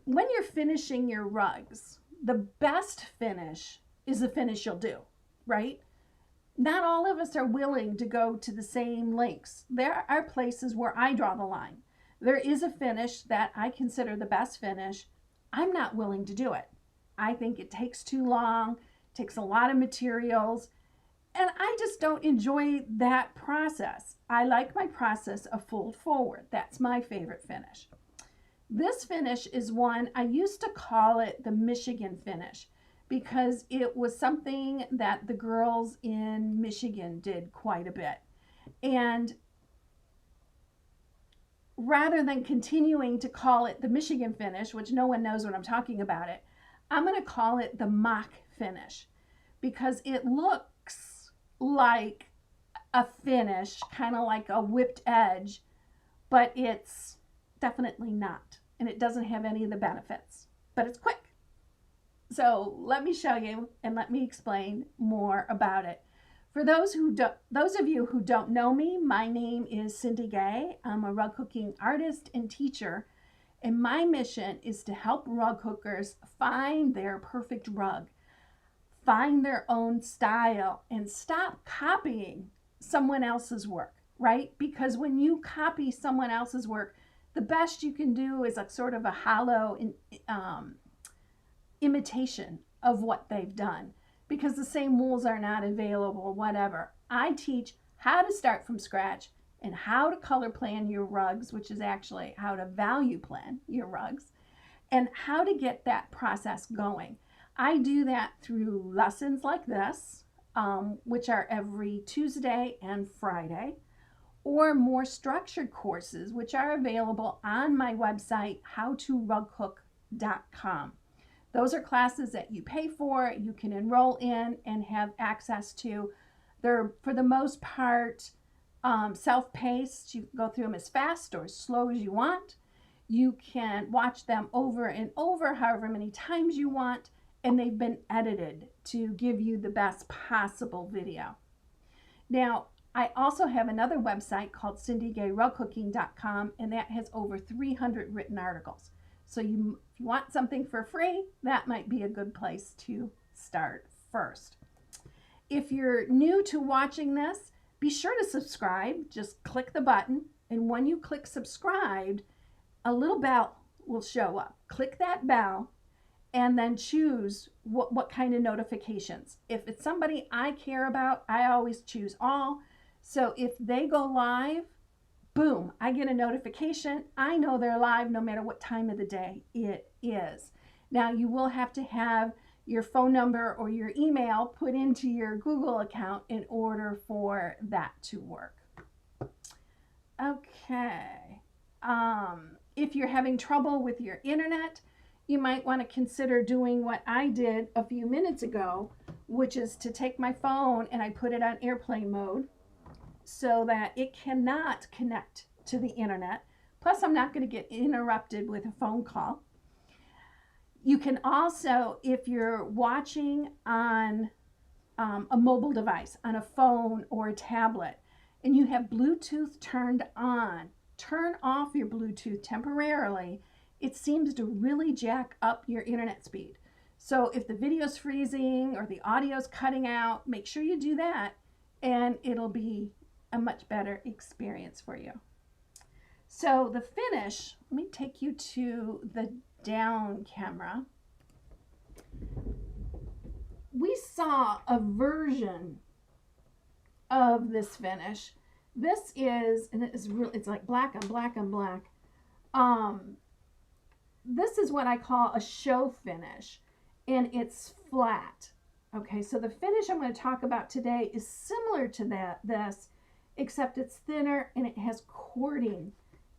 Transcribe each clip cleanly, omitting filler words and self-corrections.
when you're finishing your rugs, the best finish is the finish you'll do, right? Not all of us are willing to go to the same lengths. There are places where I draw the line. There is a finish that I consider the best finish. I'm not willing to do it. I think it takes too long, takes a lot of materials, and I just don't enjoy that process. I like my process of fold forward. That's my favorite finish. This finish is one, I used to call it the Michigan finish because it was something that the girls in Michigan did quite a bit. And rather than continuing to call it the Michigan finish, which no one knows what I'm talking about it, I'm going to call it the mock finish because it looks like a finish, kind of like a whipped edge, but it's definitely not. And it doesn't have any of the benefits, but it's quick. So let me show you and let me explain more about it. For those of you who don't know me, my name is Cindy Gay. I'm a rug hooking artist and teacher, and my mission is to help rug hookers find their perfect rug, find their own style, and stop copying someone else's work, right? Because when you copy someone else's work, the best you can do is a sort of a hollow imitation of what they've done, because the same wools are not available, whatever. I teach how to start from scratch and how to color plan your rugs, which is actually how to value plan your rugs, and how to get that process going. I do that through lessons like this, which are every Tuesday and Friday, or more structured courses, which are available on my website, howtorughook.com. Those are classes that you pay for, you can enroll in and have access to. They're, for the most part, self-paced. You can go through them as fast or as slow as you want. You can watch them over and over, however many times you want, and they've been edited to give you the best possible video. Now, I also have another website called cindygayrughooking.com, and that has over 300 written articles. So if you want something for free, that might be a good place to start first. If you're new to watching this, be sure to subscribe. Just click the button, and when you click subscribe, a little bell will show up. Click that bell and then choose what kind of notifications. If it's somebody I care about, I always choose all. So if they go live, boom, I get a notification. I know they're live no matter what time of the day it is. Now, you will have to have your phone number or your email put into your Google account in order for that to work. Okay. If you're having trouble with your internet, you might want to consider doing what I did a few minutes ago, which is to take my phone and I put it on airplane mode so that it cannot connect to the internet. Plus, I'm not going to get interrupted with a phone call. You can also, if you're watching on a mobile device, on a phone or a tablet, and you have Bluetooth turned on, turn off your Bluetooth temporarily. It seems to really jack up your internet speed. So if the video's freezing or the audio's cutting out, make sure you do that, and it'll be a much better experience for you. So the finish, let me take you to the down camera. We saw a version of this finish. This is, and it's like black on black on black. This is what I call a show finish, and it's flat. Okay, so the finish I'm going to talk about today is similar to this, except it's thinner and it has cording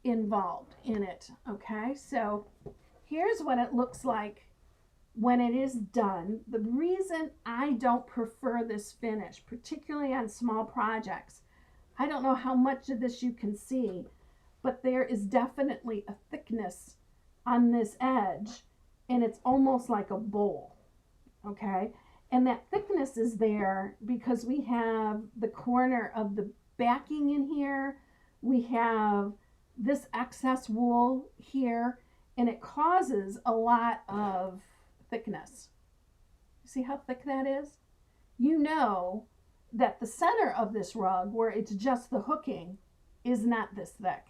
involved in it. Okay, so here's what it looks like when it is done. The reason I don't prefer this finish, particularly on small projects, I don't know how much of this you can see, but there is definitely a thickness on this edge, and it's almost like a bowl. Okay, and that thickness is there because we have the corner of the backing in here, we have this excess wool here, and it causes a lot of thickness. See how thick that is? You know that the center of this rug, where it's just the hooking, is not this thick.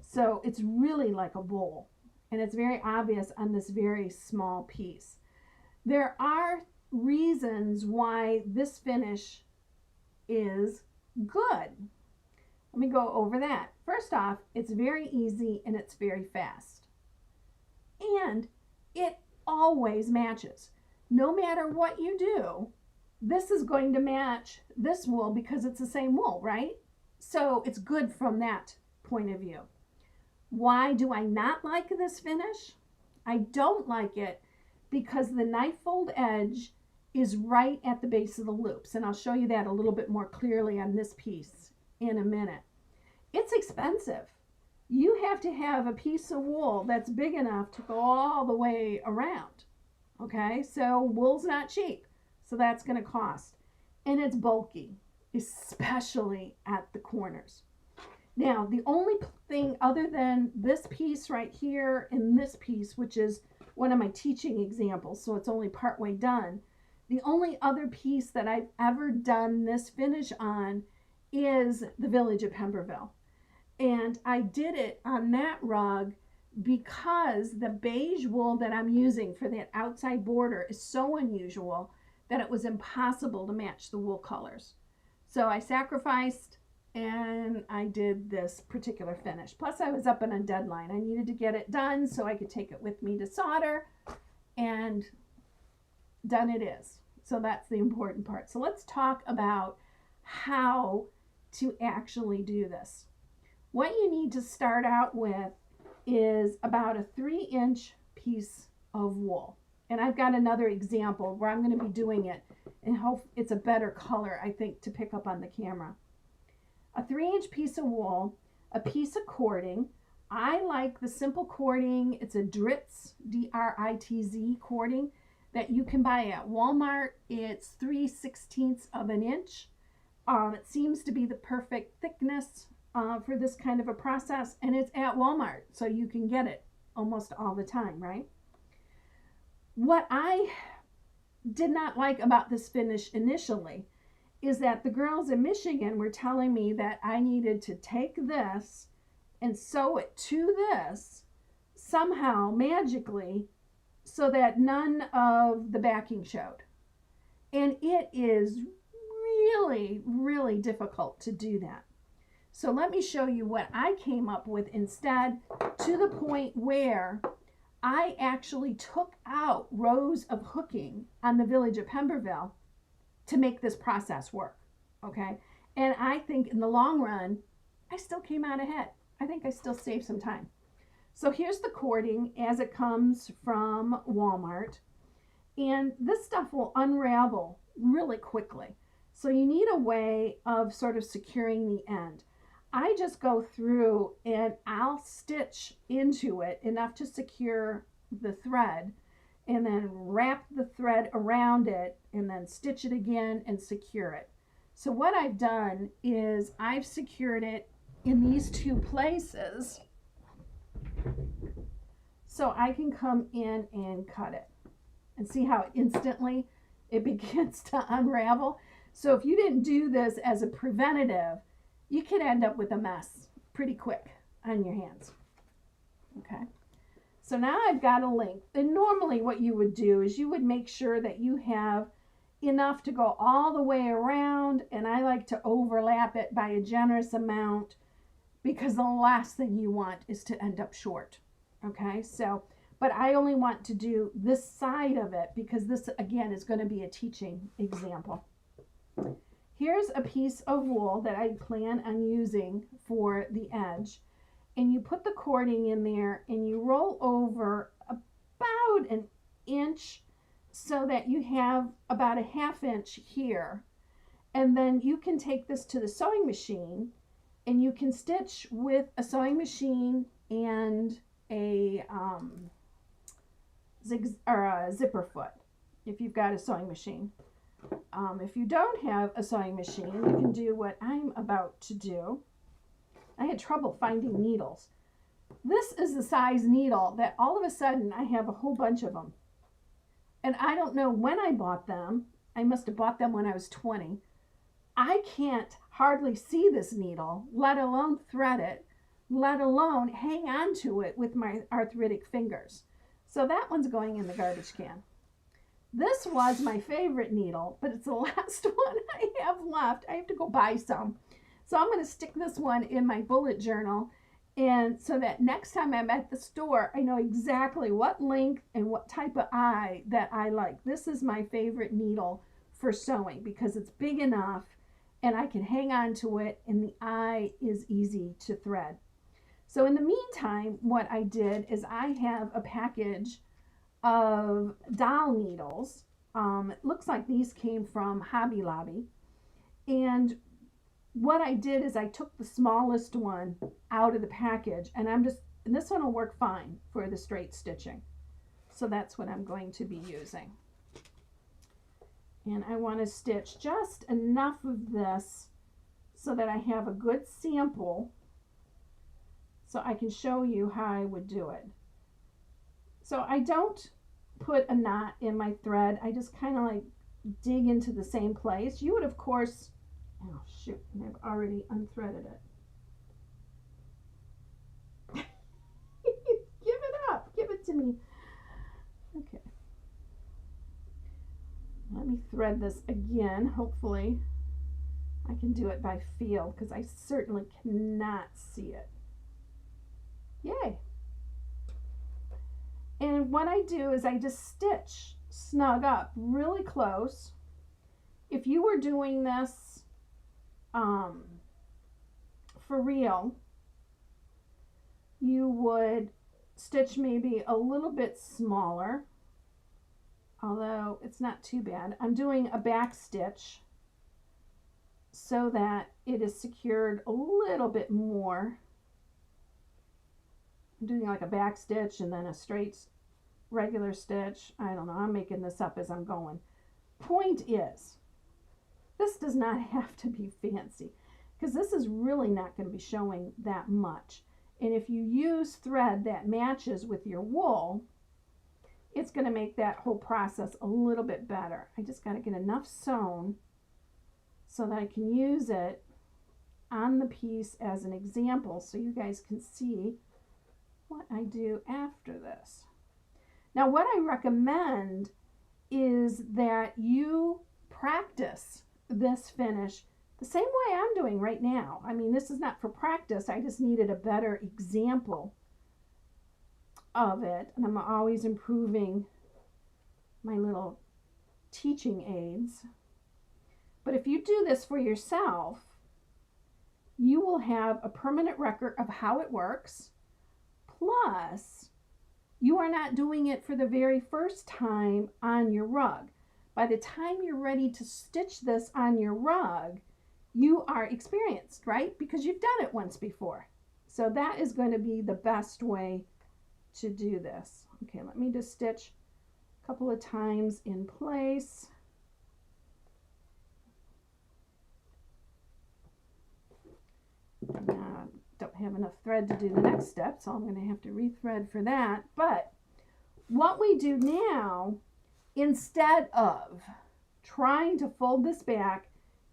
So it's really like a bowl, and it's very obvious on this very small piece. There are reasons why this finish is good. Let me go over that. First off, it's very easy and it's very fast. And it always matches. No matter what you do, this is going to match this wool because it's the same wool, right? So it's good from that point of view. Why do I not like this finish? I don't like it because the knife fold edge is right at the base of the loops. And I'll show you that a little bit more clearly on this piece in a minute. It's expensive. You have to have a piece of wool that's big enough to go all the way around. Okay, so wool's not cheap. So that's going to cost. And it's bulky, especially at the corners. Now, the only thing other than this piece right here and this piece, which is one of my teaching examples, so it's only partway done, the only other piece that I've ever done this finish on is the Village of Pemberville. And I did it on that rug because the beige wool that I'm using for that outside border is so unusual that it was impossible to match the wool colors. So I sacrificed and I did this particular finish. Plus I was up on a deadline. I needed to get it done so I could take it with me to solder, and done it is. So that's the important part. So let's talk about how to actually do this. What you need to start out with is about a 3-inch piece of wool. And I've got another example where I'm going to be doing it and hope it's a better color, I think, to pick up on the camera. A 3-inch piece of wool, a piece of cording. I like the simple cording. It's a Dritz, D-R-I-T-Z cording that you can buy at Walmart. It's 3/16 of an inch. It seems to be the perfect thickness for this kind of a process, and it's at Walmart, so you can get it almost all the time, right? What I did not like about this finish initially is that the girls in Michigan were telling me that I needed to take this and sew it to this somehow magically so that none of the backing showed. And it is really, really difficult to do that. So let me show you what I came up with instead, to the point where I actually took out rows of hooking on the Village of Pemberville to make this process work, okay? And I think in the long run, I still came out ahead. I think I still saved some time. So here's the cording as it comes from Walmart. And this stuff will unravel really quickly. So you need a way of sort of securing the end. I just go through and I'll stitch into it enough to secure the thread, and then wrap the thread around it and then stitch it again and secure it. So what I've done is I've secured it in these two places so I can come in and cut it. And see how instantly it begins to unravel? So if you didn't do this as a preventative, you could end up with a mess pretty quick on your hands. Okay. So now I've got a length. And normally what you would do is you would make sure that you have enough to go all the way around, and I like to overlap it by a generous amount because the last thing you want is to end up short. Okay, so, but I only want to do this side of it because this, again, is going to be a teaching example. Here's a piece of wool that I plan on using for the edge. And you put the cording in there and you roll over about an inch so that you have about a 1/2 inch here. And then you can take this to the sewing machine and you can stitch with a sewing machine and a zipper foot if you've got a sewing machine. If you don't have a sewing machine, you can do what I'm about to do. I had trouble finding needles, This is the size needle that all of a sudden I have a whole bunch of them. And I don't know when I bought them. I must have bought them when I was 20. I can't hardly see this needle, let alone thread it, let alone hang on to it with my arthritic fingers. So that one's going in the garbage can. This was my favorite needle, but it's the last one I have left. I have to go buy some. So I'm going to stick this one in my bullet journal, and so that next time I'm at the store, I know exactly what length and what type of eye that I like. This is my favorite needle for sewing because it's big enough and I can hang on to it and the eye is easy to thread. So in the meantime, what I did is I have a package of doll needles. It looks like these came from Hobby Lobby. And what I did is I took the smallest one out of the package, and this one will work fine for the straight stitching. So that's what I'm going to be using. And I want to stitch just enough of this so that I have a good sample so I can show you how I would do it. So I don't put a knot in my thread. I just kind of like dig into the same place. You would, of course, oh shoot, I've already unthreaded it. Give it up. Give it to me. Okay. Let me thread this again. Hopefully I can do it by feel because I certainly cannot see it. Yay. And what I do is I just stitch snug up really close. If you were doing this for real, you would stitch maybe a little bit smaller, although it's not too bad. I'm doing a back stitch so that it is secured a little bit more. I'm doing like a back stitch and then a straight regular stitch. I don't know, I'm making this up as I'm going. Point is, this does not have to be fancy because this is really not going to be showing that much. And if you use thread that matches with your wool, it's going to make that whole process a little bit better. I just got to get enough sewn so that I can use it on the piece as an example so you guys can see what I do after this. Now, what I recommend is that you practice this finish the same way I'm doing right now. I mean, this is not for practice. I just needed a better example of it. And I'm always improving my little teaching aids. But if you do this for yourself, you will have a permanent record of how it works. Plus, you are not doing it for the very first time on your rug. By the time you're ready to stitch this on your rug, you are experienced, right? Because you've done it once before. So that is going to be the best way to do this. Okay, let me just stitch a couple of times in place. Now, don't have enough thread to do the next step, so I'm going to have to rethread for that. But what we do now, instead of trying to fold this back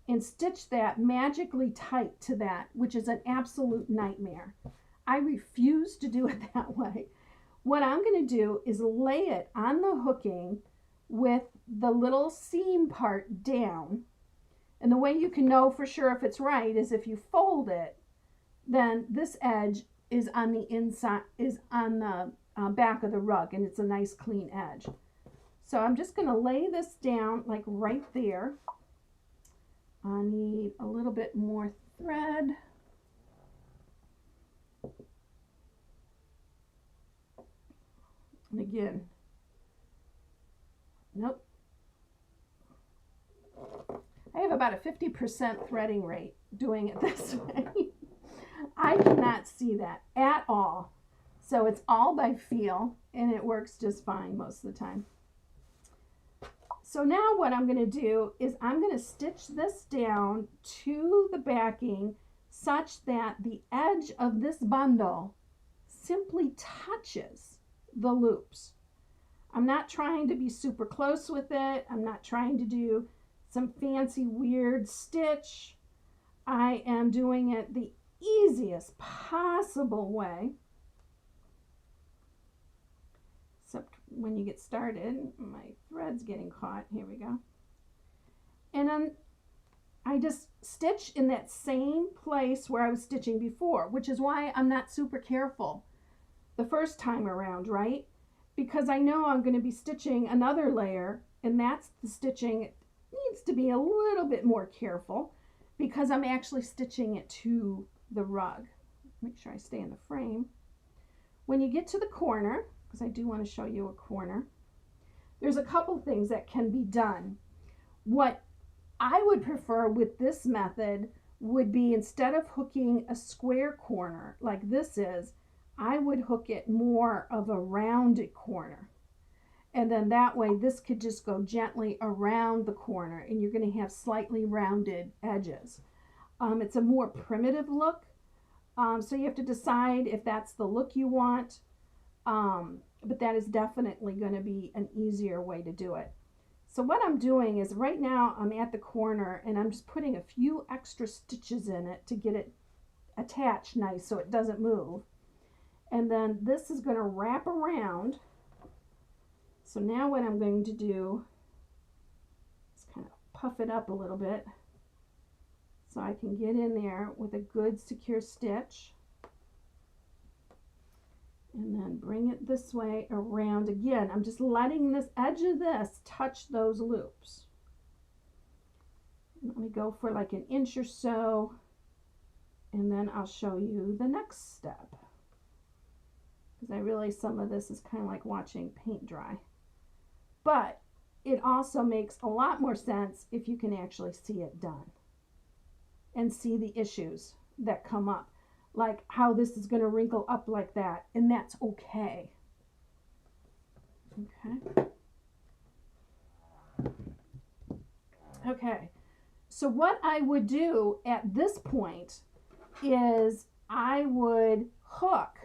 and stitch that magically tight to that, which is an absolute nightmare, I refuse to do it that way. What I'm going to do is lay it on the hooking with the little seam part down. And the way you can know for sure if it's right is if you fold it, then this edge is on the inside, is on the back of the rug, and it's a nice clean edge. So I'm just going to lay this down like right there. I need a little bit more thread. And again, nope. I have about a 50% threading rate doing it this way. I cannot see that at all. So it's all by feel, and it works just fine most of the time. So now what I'm going to do is I'm going to stitch this down to the backing such that the edge of this bundle simply touches the loops. I'm not trying to be super close with it. I'm not trying to do some fancy weird stitch. I am doing it the easiest possible way. Except when you get started, my thread's getting caught. Here we go. And then I just stitch in that same place where I was stitching before, which is why I'm not super careful the first time around, right? Because I know I'm going to be stitching another layer, and that's the stitching. It needs to be a little bit more careful because I'm actually stitching it to the rug. Make sure I stay in the frame. When you get to the corner, because I do want to show you a corner, there's a couple things that can be done. What I would prefer with this method would be, instead of hooking a square corner like this is, I would hook it more of a rounded corner. And then that way this could just go gently around the corner and you're going to have slightly rounded edges. It's a more primitive look. So you have to decide if that's the look you want. But that is definitely going to be an easier way to do it. So what I'm doing is, right now I'm at the corner and I'm just putting a few extra stitches in it to get it attached nice so it doesn't move. And then this is going to wrap around. So now what I'm going to do is kind of puff it up a little bit so I can get in there with a good secure stitch. And then bring it this way around. Again, I'm just letting this edge of this touch those loops. Let me go for like an inch or so, and then I'll show you the next step. Because I realize some of this is kind of like watching paint dry. But it also makes a lot more sense if you can actually see it done and see the issues that come up. Like how this is going to wrinkle up like that, and that's okay. Okay, so what I would do at this point is I would hook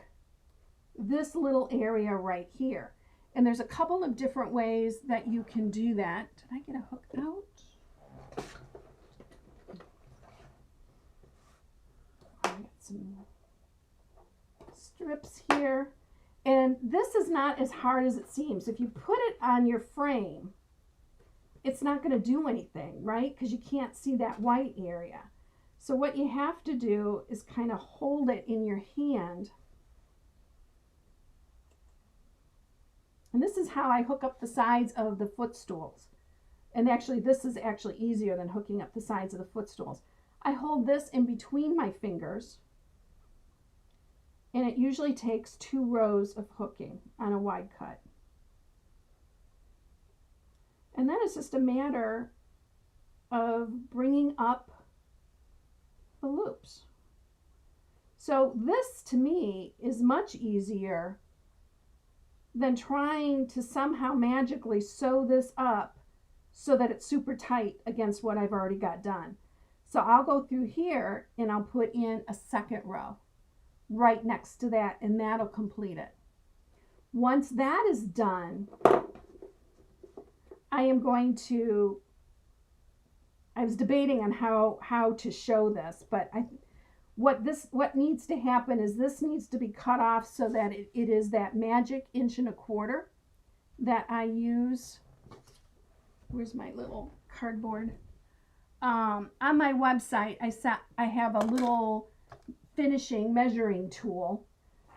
this little area right here. And there's a couple of different ways that you can do that. Did I get a hook out? I got some strips here. And this is not as hard as it seems. If you put it on your frame, it's not going to do anything, right? Because you can't see that white area. So what you have to do is kind of hold it in your hand. And this is how I hook up the sides of the footstools. And actually, this is actually easier than hooking up the sides of the footstools. I hold this in between my fingers. And it usually takes 2 rows of hooking on a wide cut. And then it's just a matter of bringing up the loops. So this, to me, is much easier than trying to somehow magically sew this up so that it's super tight against what I've already got done. So I'll go through here and I'll put in a second row right next to that, and that'll complete it. Once that is done, I am going to, I was debating on how to show this, but what needs to happen is this needs to be cut off so that it is that magic 1.25 inch that I use. Where's my little cardboard? On my website, I have a little finishing measuring tool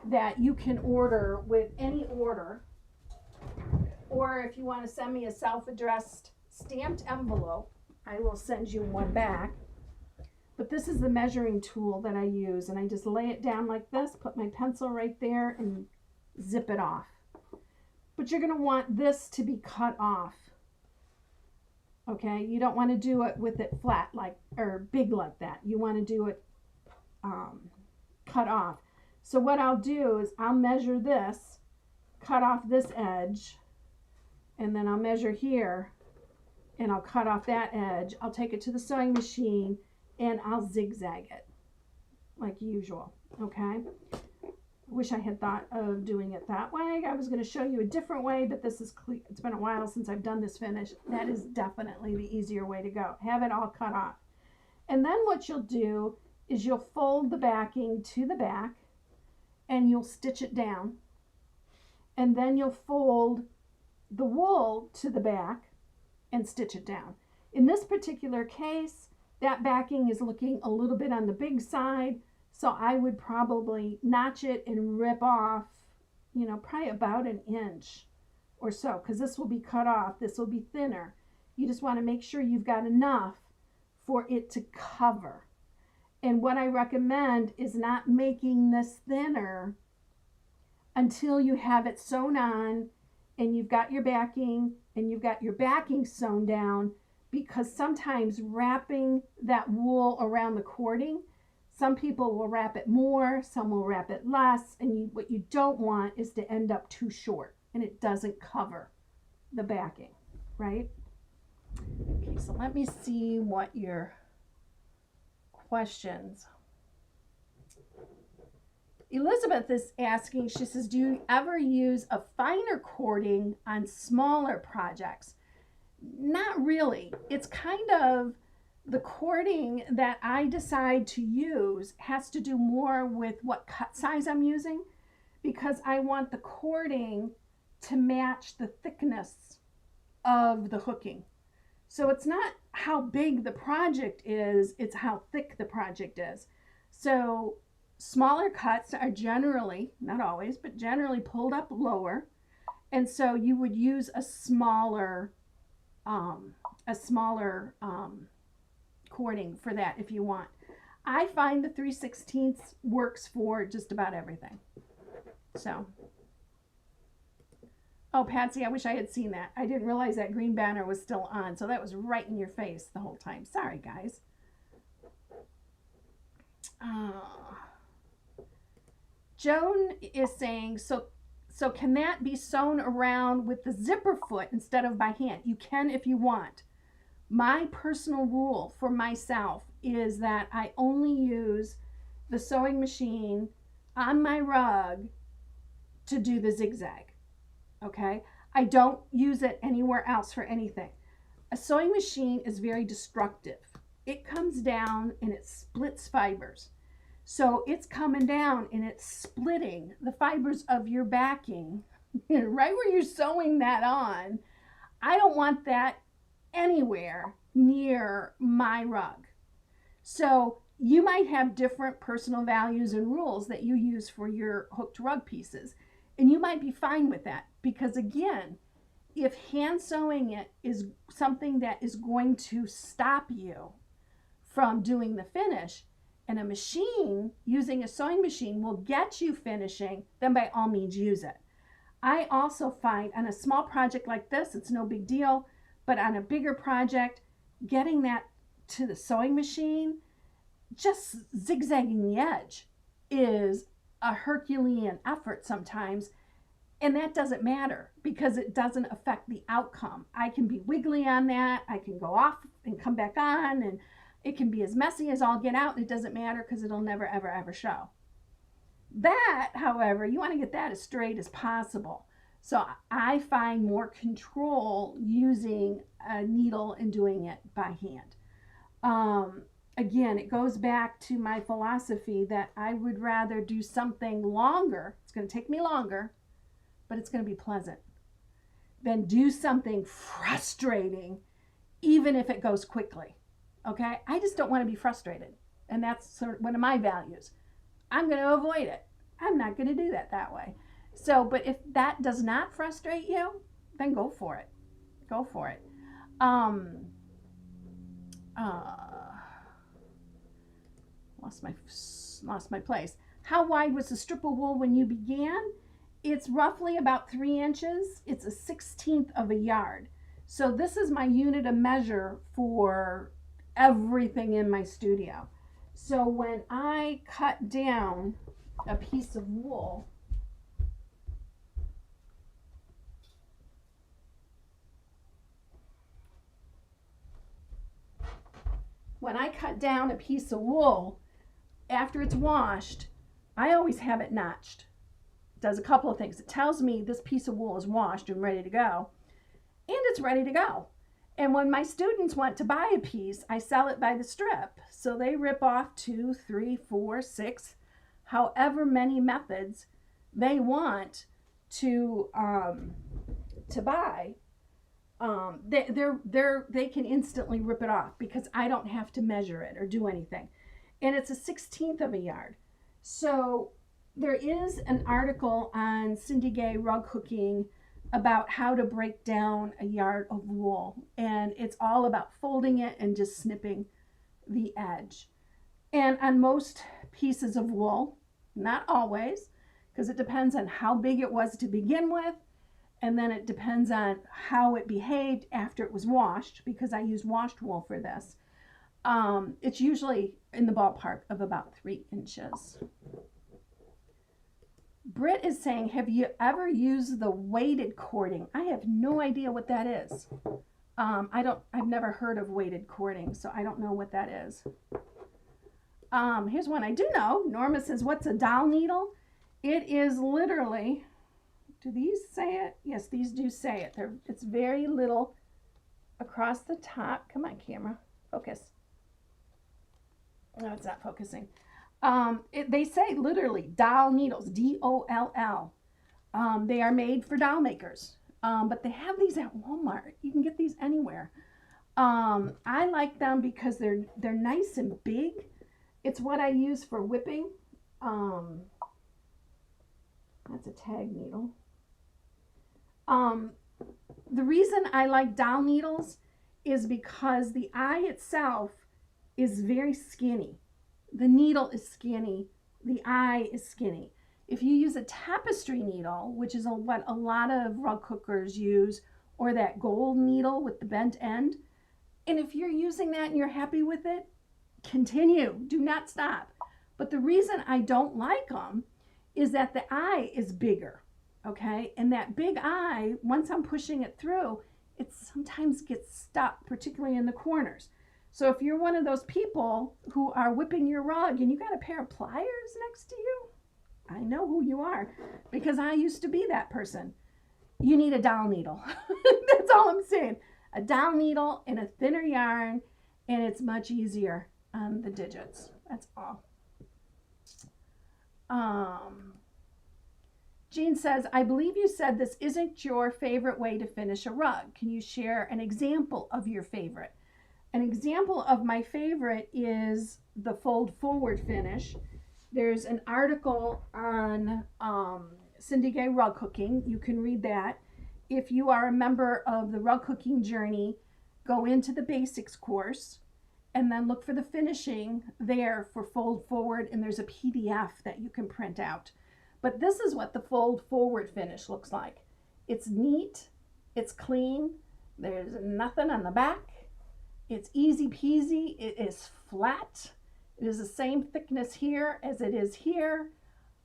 that you can order with any order, or if you want to send me a self-addressed stamped envelope, I will send you one back. But this is the measuring tool that I use, and I just lay it down like this, put my pencil right there, and zip it off. But you're going to want this to be cut off. Okay, you don't want to do it with it flat like, or big like that. You want to do it cut off. So what I'll do is I'll measure this, cut off this edge, and then I'll measure here, and I'll cut off that edge. I'll take it to the sewing machine, and I'll zigzag it like usual. Okay, Wish I had thought of doing it that way. I was going to show you a different way, but this is clear. It's been a while since I've done this finish. That is definitely the easier way to go. Have it all cut off. And then what you'll do is you'll fold the backing to the back and you'll stitch it down. And then you'll fold the wool to the back and stitch it down. In this particular case, that backing is looking a little bit on the big side. So I would probably notch it and rip off, probably about an inch or so, because this will be cut off. This will be thinner. You just want to make sure you've got enough for it to cover. And what I recommend is not making this thinner until you have it sewn on and you've got your backing and you've got your backing sewn down, because sometimes wrapping that wool around the cording, some people will wrap it more, some will wrap it less, and what you don't want is to end up too short and it doesn't cover the backing, right? Okay, so let me see what your questions. Elizabeth is asking, she says, do you ever use a finer cording on smaller projects? Not really. It's kind of the cording that I decide to use has to do more with what cut size I'm using, because I want the cording to match the thickness of the hooking. So it's not how big the project is, it's how thick the project is. So smaller cuts are generally, not always, but generally pulled up lower. And so you would use a smaller cording for that if you want. I find the 3/16 works for just about everything. So, oh, Patsy, I wish I had seen that. I didn't realize that green banner was still on, so that was right in your face the whole time. Sorry, guys. Joan is saying, so can that be sewn around with the zipper foot instead of by hand? You can if you want. My personal rule for myself is that I only use the sewing machine on my rug to do the zigzag, okay? I don't use it anywhere else for anything. A sewing machine is very destructive. It comes down and it splits fibers. So it's coming down and it's splitting the fibers of your backing right where you're sewing that on. I don't want that anywhere near my rug. So you might have different personal values and rules that you use for your hooked rug pieces. And you might be fine with that, because again, if hand sewing it is something that is going to stop you from doing the finish, and a machine, using a sewing machine, will get you finishing, then by all means use it. I also find on a small project like this, it's no big deal, but on a bigger project, getting that to the sewing machine, just zigzagging the edge is a Herculean effort sometimes, and that doesn't matter because it doesn't affect the outcome. I can be wiggly on that, I can go off and come back on, and it can be as messy as all get out, and it doesn't matter because it'll never, ever, ever show. That, however, you want to get that as straight as possible. So I find more control using a needle and doing it by hand. Again, it goes back to my philosophy that I would rather do something longer. It's going to take me longer, but it's going to be pleasant, than do something frustrating, even if it goes quickly. Okay? I just don't want to be frustrated. And that's sort of one of my values. I'm going to avoid it. I'm not going to do that way. So, but if that does not frustrate you, then go for it. Go for it. Lost my place. How wide was the strip of wool when you began? It's roughly about 3 inches. It's a 1/16 of a yard. So this is my unit of measure for everything in my studio. So when I cut down a piece of wool, after it's washed, I always have it notched. does a couple of things. It tells me this piece of wool is washed and ready to go, and it's ready to go. And when my students want to buy a piece, I sell it by the strip. So they rip off 2, 3, 4, 6, however many methods they want to buy. They can instantly rip it off because I don't have to measure it or do anything. And it's a 1/16 of a yard. So there is an article on Cindy Gay rug hooking about how to break down a yard of wool, and it's all about folding it and just snipping the edge. And on most pieces of wool, not always, because it depends on how big it was to begin with, and then it depends on how it behaved after it was washed, because I use washed wool for this. It's usually in the ballpark of about 3 inches. Britt is saying, have you ever used the weighted cording? I have no idea what that is. I've never heard of weighted cording, so I don't know what that is. Here's one I do know. Norma says, what's a dowel needle? It is literally, do these say it? Yes, these do say it. It's very little across the top. Come on, camera, focus. No, it's not focusing. They say literally dowel needles, D-O-L-L. They are made for dowel makers, but they have these at Walmart. You can get these anywhere. I like them because they're nice and big. It's what I use for whipping. That's a tag needle. The reason I like dowel needles is because the eye itself is very skinny. The needle is skinny. The eye is skinny. If you use a tapestry needle, which is what a lot of rug hookers use, or that gold needle with the bent end, and if you're using that and you're happy with it, continue. Do not stop. But the reason I don't like them is that the eye is bigger, okay? And that big eye, once I'm pushing it through, it sometimes gets stuck, particularly in the corners. So if you're one of those people who are whipping your rug and you got a pair of pliers next to you, I know who you are, because I used to be that person. You need a dowel needle. That's all I'm saying. A dowel needle and a thinner yarn, and it's much easier on the digits. That's all. Jean says, I believe you said this isn't your favorite way to finish a rug. Can you share an example of your favorite? An example of my favorite is the fold forward finish. There's an article on Cindy Gay rug hooking. You can read that. If you are a member of the rug hooking journey, go into the basics course and then look for the finishing there for fold forward, and there's a PDF that you can print out. But this is what the fold forward finish looks like. It's neat, it's clean, there's nothing on the back. It's easy peasy. It is flat. It is the same thickness here as it is here.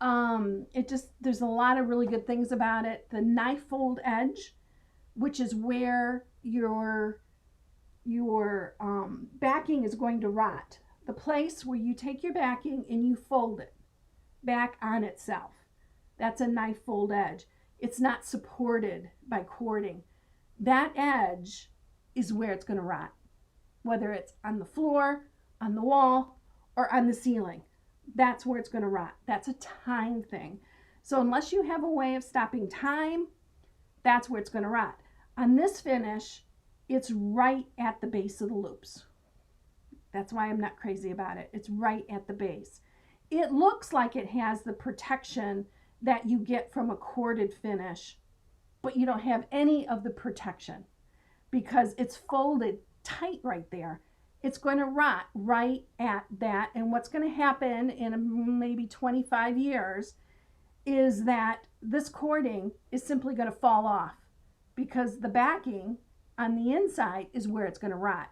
There's a lot of really good things about it. The knife fold edge, which is where your backing is going to rot. The place where you take your backing and you fold it back on itself. That's a knife fold edge. It's not supported by cording. That edge is where it's going to rot. Whether it's on the floor, on the wall, or on the ceiling. That's where it's going to rot. That's a time thing. So unless you have a way of stopping time, that's where it's going to rot. On this finish, it's right at the base of the loops. That's why I'm not crazy about it. It's right at the base. It looks like it has the protection that you get from a corded finish, but you don't have any of the protection because it's folded tight right there. It's going to rot right at that. And what's going to happen in maybe 25 years is that this cording is simply going to fall off because the backing on the inside is where it's going to rot.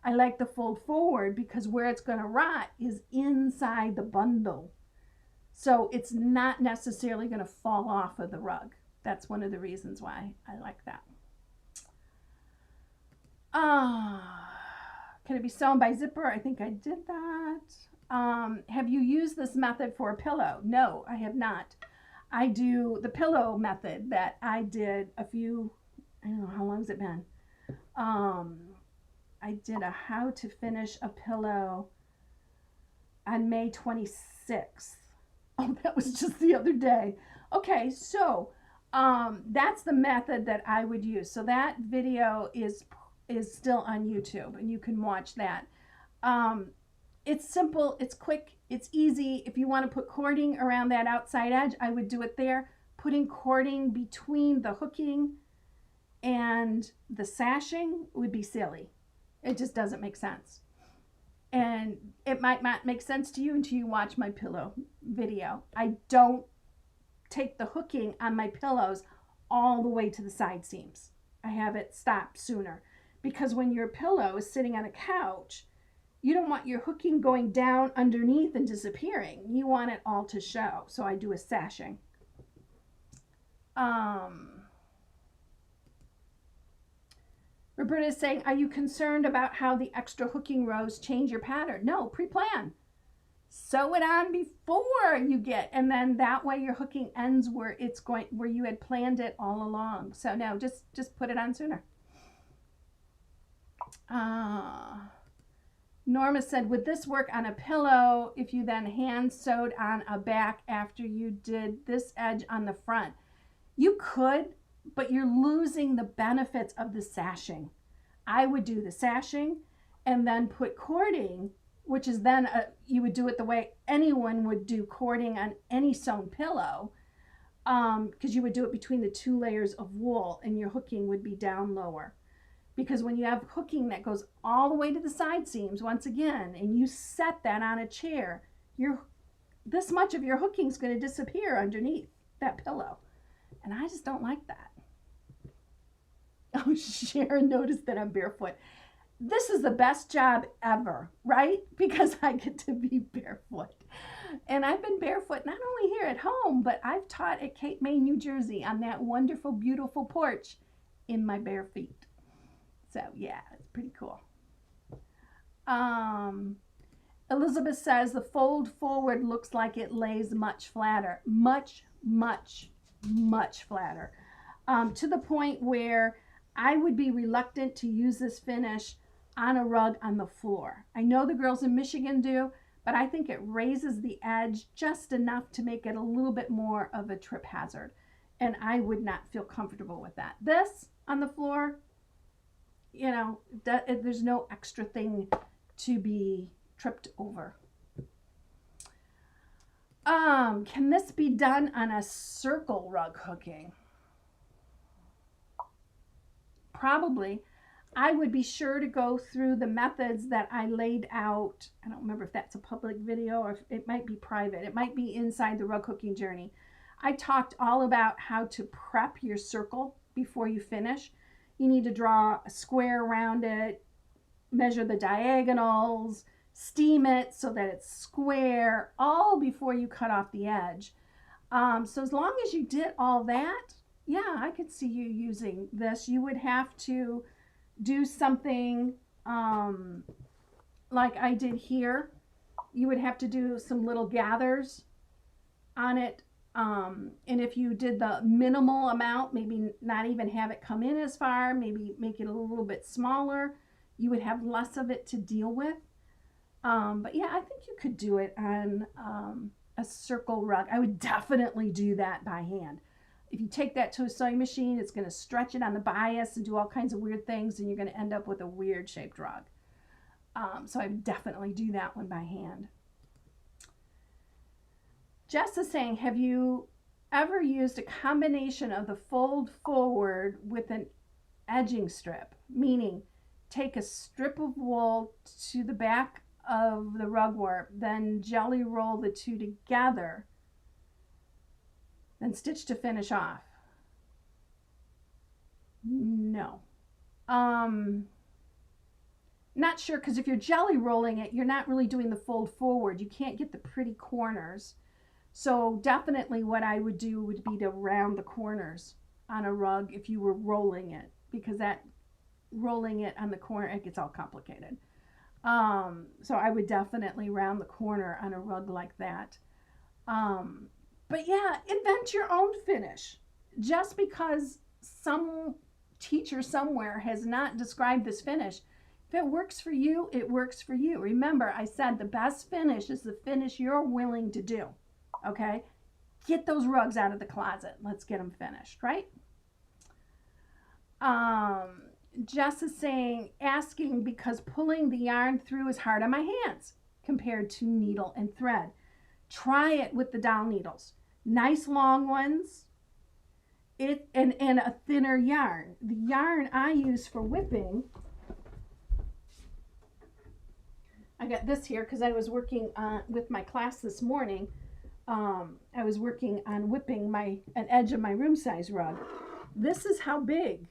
I like the fold forward because where it's going to rot is inside the bundle. So it's not necessarily going to fall off of the rug. That's one of the reasons why I like that. Can it be sewn by zipper? I think I did that. Have you used this method for a pillow? No, I have not. I do the pillow method that I did I don't know, how long has it been? Um, I did a how to finish a pillow on May 26th. Oh, that was just the other day. Okay, so that's the method that I would use. So that video is still on YouTube, and you can watch that. Um, it's simple, it's quick, it's easy. If you want to put cording around that outside edge, I would do it there. Putting cording between the hooking and the sashing would be silly. It just doesn't make sense. And it might not make sense to you until you watch my pillow video. I don't take the hooking on my pillows all the way to the side seams. I have it stop sooner, because when your pillow is sitting on a couch, you don't want your hooking going down underneath and disappearing. You want it all to show. So I do a sashing. Roberta is saying, are you concerned about how the extra hooking rows change your pattern? No, pre-plan. Sew it on before you get, and then that way your hooking ends where it's going, where you had planned it all along. So no, just put it on sooner. Norma said, would this work on a pillow if you then hand sewed on a back after you did this edge on the front? You could, but you're losing the benefits of the sashing. I would do the sashing and then put cording, which is then you would do it the way anyone would do cording on any sewn pillow, because you would do it between the 2 layers of wool, and your hooking would be down lower. Because when you have hooking that goes all the way to the side seams, once again, and you set that on a chair, this much of your hooking is going to disappear underneath that pillow. And I just don't like that. Oh, Sharon noticed that I'm barefoot. This is the best job ever, right? Because I get to be barefoot. And I've been barefoot not only here at home, but I've taught at Cape May, New Jersey on that wonderful, beautiful porch in my bare feet. So yeah, it's pretty cool. Elizabeth says the fold forward looks like it lays much flatter. Much, much, much flatter. To the point where I would be reluctant to use this finish on a rug on the floor. I know the girls in Michigan do, but I think it raises the edge just enough to make it a little bit more of a trip hazard. And I would not feel comfortable with that. This on the floor, you know, there's no extra thing to be tripped over. Can this be done on a circle rug hooking? Probably. I would be sure to go through the methods that I laid out. I don't remember if that's a public video or if it might be private. It might be inside the rug hooking journey. I talked all about how to prep your circle before you finish. You need to draw a square around it, measure the diagonals, steam it so that it's square, all before you cut off the edge. So as long as you did all that, yeah, I could see you using this. You would have to do something like I did here. You would have to do some little gathers on it. And if you did the minimal amount, maybe not even have it come in as far, maybe make it a little bit smaller, you would have less of it to deal with. But yeah, I think you could do it on a circle rug. I would definitely do that by hand. If you take that to a sewing machine, it's going to stretch it on the bias and do all kinds of weird things, and you're going to end up with a weird shaped rug. So I would definitely do that one by hand. Jess is saying, have you ever used a combination of the fold forward with an edging strip? Meaning, take a strip of wool to the back of the rug warp, then jelly roll the two together, then stitch to finish off. No. Not sure, because if you're jelly rolling it, you're not really doing the fold forward. You can't get the pretty corners. So definitely what I would do would be to round the corners on a rug if you were rolling it, because that rolling it on the corner, it gets all complicated. So I would definitely round the corner on a rug like that. But yeah, invent your own finish. Just because some teacher somewhere has not described this finish, if it works for you, it works for you. Remember, I said the best finish is the finish you're willing to do. Okay? Get those rugs out of the closet. Let's get them finished, right? Jess is saying, asking because pulling the yarn through is hard on my hands compared to needle and thread. Try it with the dowel needles. Nice long ones, and a thinner yarn. The yarn I use for whipping, I got this here because I was working with my class this morning. I was working on whipping an edge of my room size rug. This is how big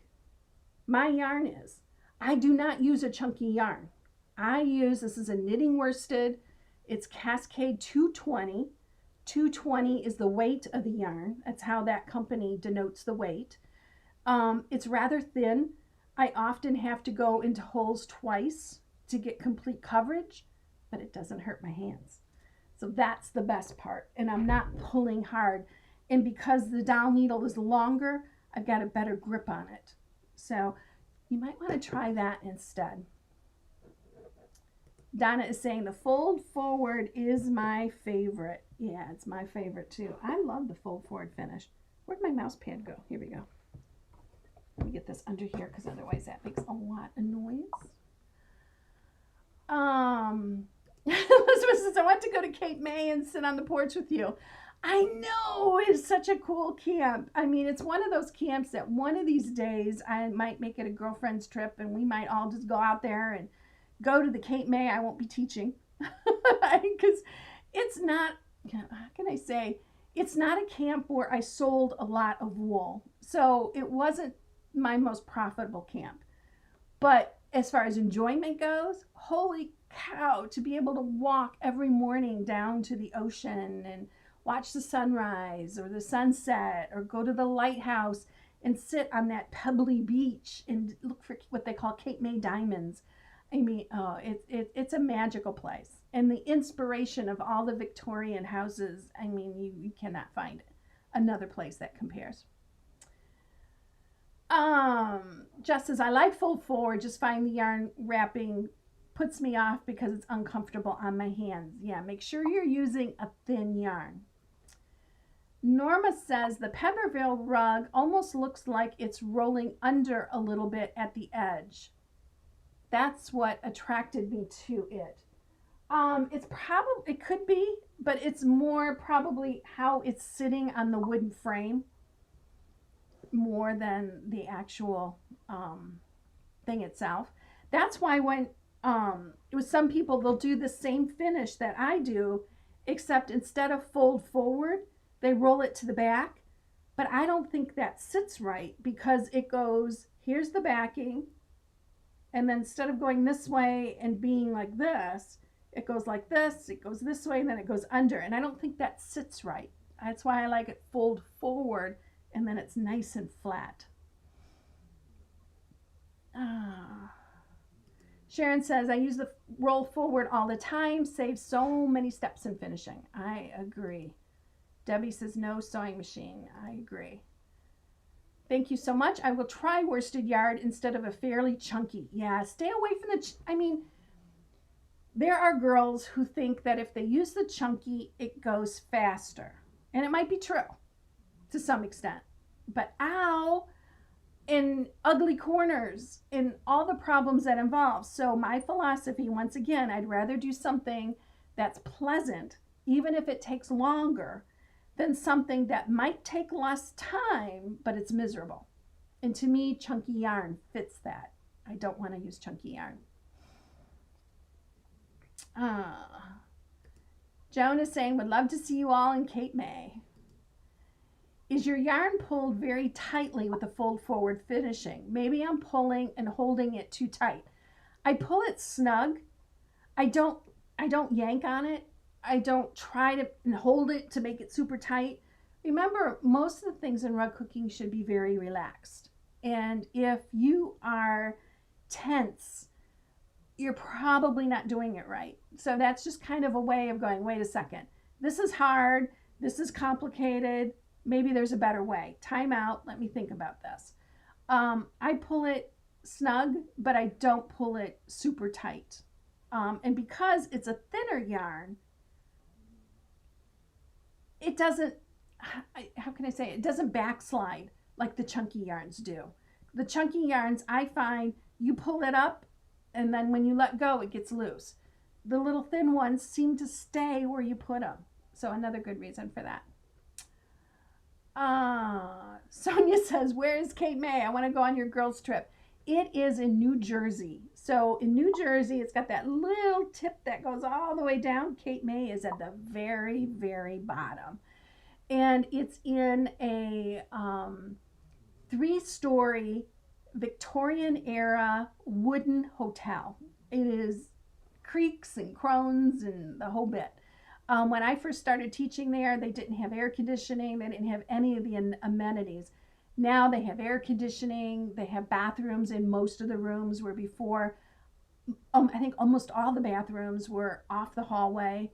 my yarn is. I do not use a chunky yarn. This is a knitting worsted. It's Cascade 220. 220 is the weight of the yarn. That's how that company denotes the weight. It's rather thin. I often have to go into holes twice to get complete coverage, but it doesn't hurt my hands. So that's the best part. And I'm not pulling hard. And because the dowel needle is longer, I've got a better grip on it. So you might want to try that instead. Donna is saying the fold forward is my favorite. Yeah, it's my favorite too. I love the fold forward finish. Where'd my mouse pad go? Here we go. Let me get this under here because otherwise that makes a lot of noise. Elizabeth says, I want to go to Cape May and sit on the porch with you. I know, it's such a cool camp. I mean, it's one of those camps that one of these days I might make it a girlfriend's trip and we might all just go out there and go to the Cape May. I won't be teaching because it's not, how can I say, it's not a camp where I sold a lot of wool. So it wasn't my most profitable camp. But as far as enjoyment goes, holy cow, to be able to walk every morning down to the ocean and watch the sunrise or the sunset or go to the lighthouse and sit on that pebbly beach and look for what they call Cape May diamonds. I mean, it's a magical place. And the inspiration of all the Victorian houses, I mean, you cannot find another place that compares. Just says, I like fold forward, just find the yarn wrapping puts me off because it's uncomfortable on my hands. Yeah, make sure you're using a thin yarn. Norma says the Pemberville rug almost looks like it's rolling under a little bit at the edge. That's what attracted me to it. It could be, but it's more probably how it's sitting on the wooden frame more than the actual thing itself. That's why when with some people, they'll do the same finish that I do, except instead of fold forward, they roll it to the back. But I don't think that sits right because it goes, here's the backing, and then instead of going this way and being like this, it goes like this, it goes this way, and then it goes under. And I don't think that sits right. That's why I like it fold forward, and then it's nice and flat. Sharon says, I use the roll forward all the time, saves so many steps in finishing. I agree. Debbie says, no sewing machine. I agree. Thank you so much. I will try worsted yard instead of a fairly chunky. Yeah, stay away from there are girls who think that if they use the chunky, it goes faster. And it might be true to some extent. But in ugly corners, in all the problems that involve. So my philosophy, once again, I'd rather do something that's pleasant, even if it takes longer, than something that might take less time, but it's miserable. And to me, chunky yarn fits that. I don't want to use chunky yarn. Joan is saying, would love to see you all in Cape May. Is your yarn pulled very tightly with a fold forward finishing? Maybe I'm pulling and holding it too tight. I pull it snug. I don't yank on it. I don't try to hold it to make it super tight. Remember, most of the things in rug cooking should be very relaxed. And if you are tense, you're probably not doing it right. So that's just kind of a way of going, wait a second. This is hard. This is complicated. Maybe there's a better way. Time out. Let me think about this. I pull it snug, but I don't pull it super tight. And because it's a thinner yarn, it doesn't, how can I say, it doesn't backslide like the chunky yarns do. The chunky yarns, I find you pull it up and then when you let go, it gets loose. The little thin ones seem to stay where you put them. So another good reason for that. Sonia says, where is Cape May? I want to go on your girls trip. It is in New Jersey. So in New Jersey, it's got that little tip that goes all the way down. Cape May is at the very, very bottom. And it's in a 3-story Victorian era wooden hotel. It is creaks and crones and the whole bit. When I first started teaching there, they didn't have air conditioning. They didn't have any of the amenities. Now they have air conditioning. They have bathrooms in most of the rooms, where before, I think almost all the bathrooms were off the hallway.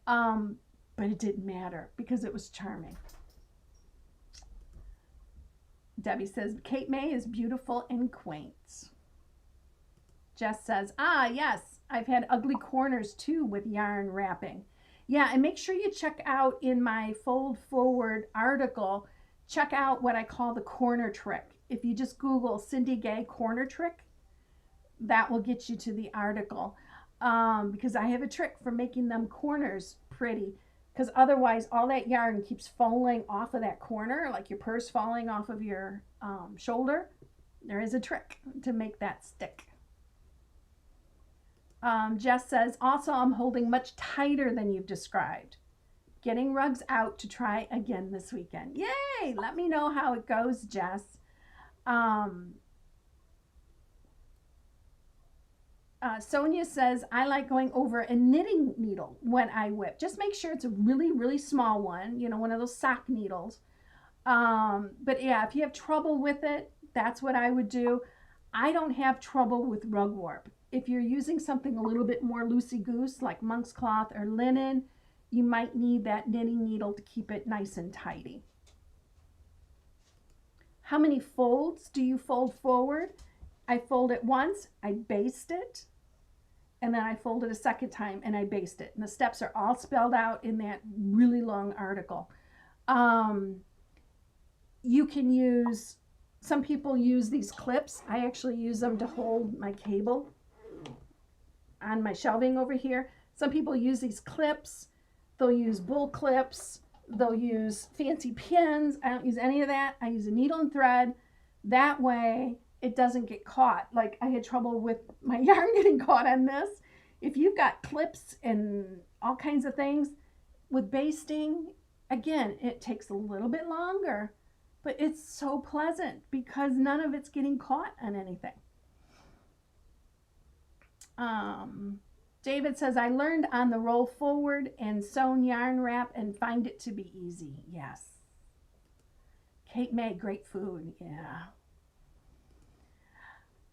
But it didn't matter because it was charming. Debbie says, Cape May is beautiful and quaint. Jess says, yes, I've had ugly corners too with yarn wrapping. Yeah, and make sure you check out in my Fold Forward article, check out what I call the corner trick. If you just Google Cindy Gay corner trick, that will get you to the article. Because I have a trick for making them corners pretty. Because otherwise, all that yarn keeps falling off of that corner, like your purse falling off of your shoulder. There is a trick to make that stick. Jess says, also, I'm holding much tighter than you've described. Getting rugs out to try again this weekend. Yay! Let me know how it goes, Jess. Sonia says, I like going over a knitting needle when I whip. Just make sure it's a really, really small one, one of those sock needles. But yeah, if you have trouble with it, that's what I would do. I don't have trouble with rug warp. If you're using something a little bit more loosey-goose, like monk's cloth or linen, you might need that knitting needle to keep it nice and tidy. How many folds do you fold forward? I fold it once, I baste it, and then I fold it a second time and I baste it. And the steps are all spelled out in that really long article. You can use, some people use these clips. I actually use them to hold my cable on my shelving over here. Some people use these clips. They'll use bull clips. They'll use fancy pins. I don't use any of that. I use a needle and thread. That way it doesn't get caught. Like I had trouble with my yarn getting caught on this. If you've got clips and all kinds of things with basting, again, it takes a little bit longer, but it's so pleasant because none of it's getting caught on anything. David says, I learned on the roll forward and sewn yarn wrap and find it to be easy. Yes. Cape May, great food. Yeah.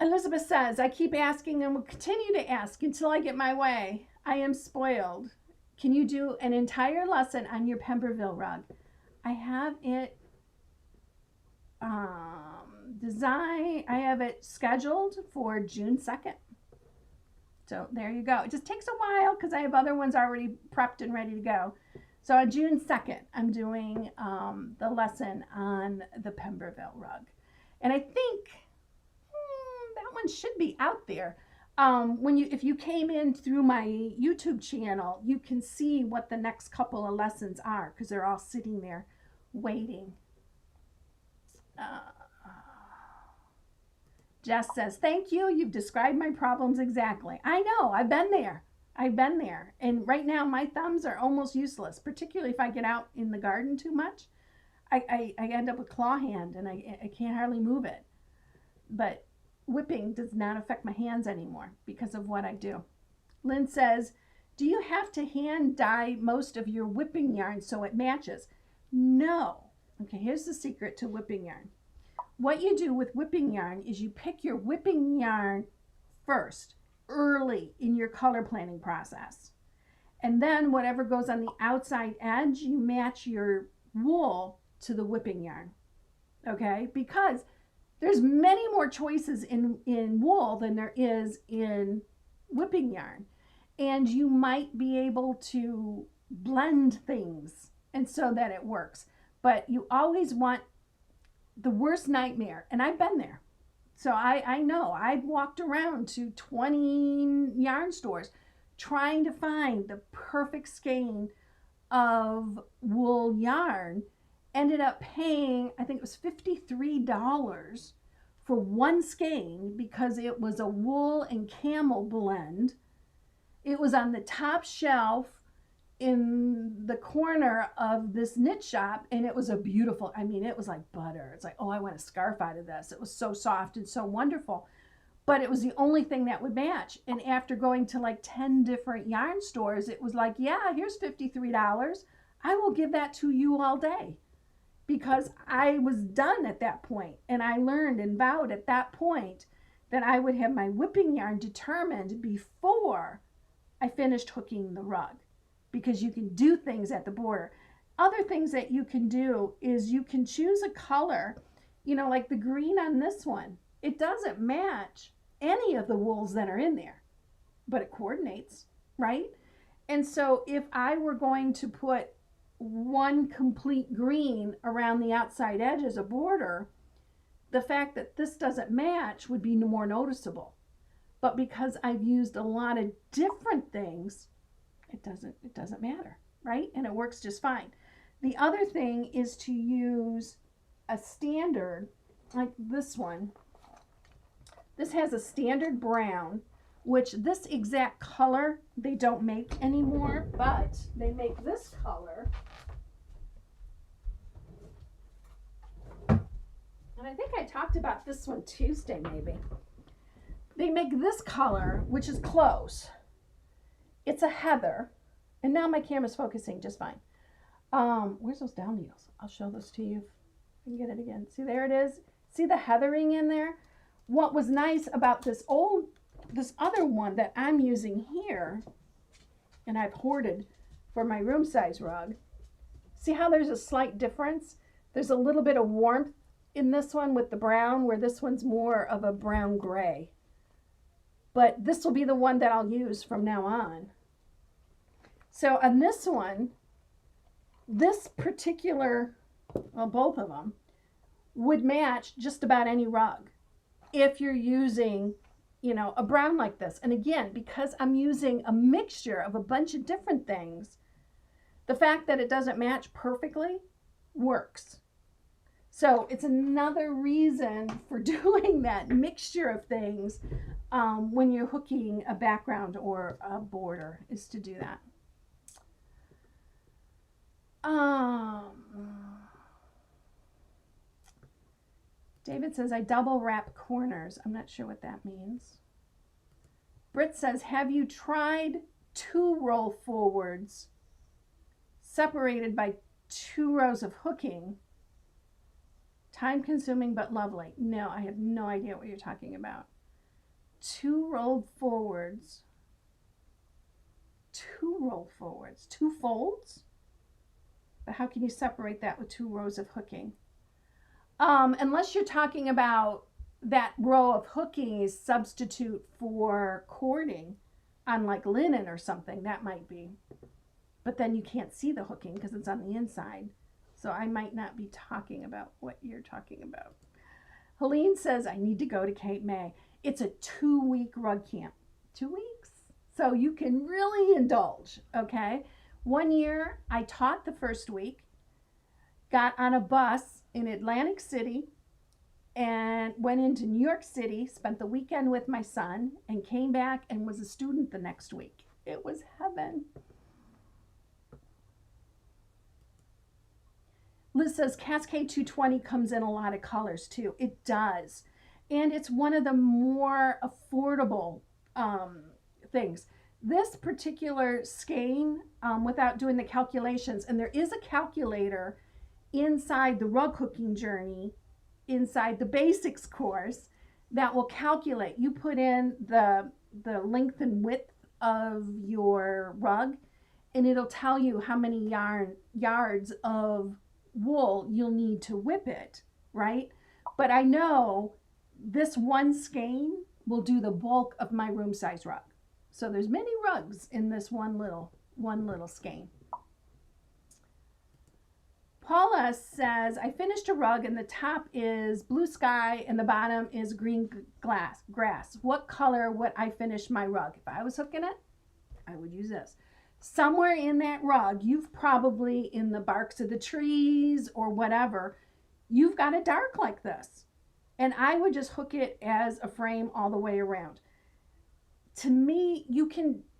Elizabeth says, I keep asking and will continue to ask until I get my way. I am spoiled. Can you do an entire lesson on your Pemberville rug? I have it I have it scheduled for June 2nd. So there you go. It just takes a while because I have other ones already prepped and ready to go. So on June 2nd, I'm doing the lesson on the Pemberville rug. And I think that one should be out there. If you came in through my YouTube channel, you can see what the next couple of lessons are because they're all sitting there waiting. Jess says, thank you. You've described my problems exactly. I know. I've been there. And right now my thumbs are almost useless, particularly if I get out in the garden too much. I end up with claw hand and I can't hardly move it. But whipping does not affect my hands anymore because of what I do. Lynn says, do you have to hand dye most of your whipping yarn so it matches? No. Okay, here's the secret to whipping yarn. What you do with whipping yarn is you pick your whipping yarn first, early in your color planning process. And then whatever goes on the outside edge, you match your wool to the whipping yarn. Okay? Because there's many more choices in wool than there is in whipping yarn. And you might be able to blend things and so that it works. But you always want the worst nightmare. And I've been there. So I know. I've walked around to 20 yarn stores trying to find the perfect skein of wool yarn. Ended up paying, I think it was $53 for one skein because it was a wool and camel blend. It was on the top shelf in the corner of this knit shop, and it was a beautiful, I mean, it was like butter. It's like, oh, I want a scarf out of this. It was so soft and so wonderful. But it was the only thing that would match. And after going to like 10 different yarn stores, it was like, yeah, here's $53. I will give that to you all day. Because I was done at that point, and I learned and vowed at that point that I would have my whipping yarn determined before I finished hooking the rug, because you can do things at the border. Other things that you can do is you can choose a color, you know, like the green on this one. It doesn't match any of the wools that are in there, but it coordinates, right? And so if I were going to put one complete green around the outside edge as a border, the fact that this doesn't match would be more noticeable. But because I've used a lot of different things, it doesn't matter, right? And it works just fine. The other thing is to use a standard like this one. This has a standard brown, which this exact color they don't make anymore, but they make this color. And I think I talked about this one Tuesday, maybe. They make this color, which is close. It's a heather. And now my camera's focusing just fine. Where's those down needles? I'll show those to you if I can get it again. See, there it is. See the heathering in there? What was nice about this other one that I'm using here, and I've hoarded for my room size rug. See how there's a slight difference? There's a little bit of warmth in this one with the brown, where this one's more of a brown gray. But this will be the one that I'll use from now on. So on this one, this particular, well, both of them, would match just about any rug if you're using, you know, a brown like this. And again, because I'm using a mixture of a bunch of different things, the fact that it doesn't match perfectly works. So it's another reason for doing that mixture of things when you're hooking a background or a border, is to do that. David says, I double wrap corners. I'm not sure what that means. Britt says, have you tried 2 roll forwards separated by 2 rows of hooking? Time consuming but lovely. No, I have no idea what you're talking about. 2 rolled forwards. 2 roll forwards. 2 folds? But how can you separate that with 2 rows of hooking? Unless you're talking about that row of hooking is substitute for cording on like linen or something, that might be. But then you can't see the hooking because it's on the inside. So I might not be talking about what you're talking about. Helene says, I need to go to Cape May. It's a 2-week rug camp. 2 weeks? So you can really indulge, okay? One year I taught the first week, got on a bus in Atlantic City and went into New York City, spent the weekend with my son, and came back and was a student the next week. It was heaven. Liz says Cascade 220 comes in a lot of colors too. It does. And it's one of the more affordable things. This particular skein, without doing the calculations, and there is a calculator inside the rug hooking journey, inside the basics course, that will calculate. You put in the length and width of your rug, and it'll tell you how many yards of wool you'll need to whip it, right? But I know this one skein will do the bulk of my room size rug. So there's many rugs in this one little skein. Paula says, I finished a rug and the top is blue sky and the bottom is green grass. What color would I finish my rug? If I was hooking it, I would use this. Somewhere in that rug, you've probably, in the barks of the trees or whatever, you've got a dark like this. And I would just hook it as a frame all the way around. To me,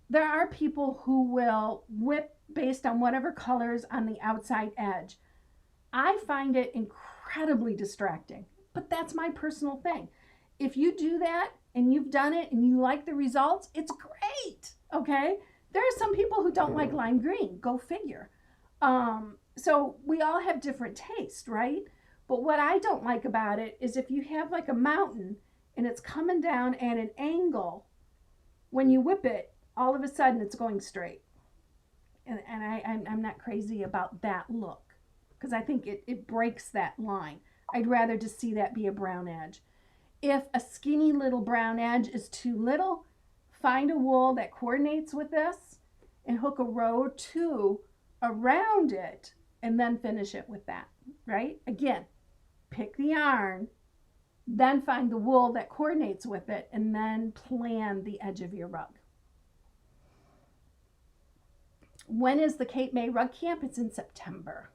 there are people who will whip based on whatever colors on the outside edge. I find it incredibly distracting, but that's my personal thing. If you do that and you've done it and you like the results, it's great, okay? There are some people who don't like lime green, go figure. So we all have different tastes, right? But what I don't like about it is if you have like a mountain and it's coming down at an angle, when you whip it, all of a sudden it's going straight. And I'm not crazy about that look, because I think it breaks that line. I'd rather just see that be a brown edge. If a skinny little brown edge is too little, find a wool that coordinates with this and hook a row or two around it and then finish it with that, right? Again, pick the yarn, then find the wool that coordinates with it, and then plan the edge of your rug. When is the Cape May Rug Camp? It's in September.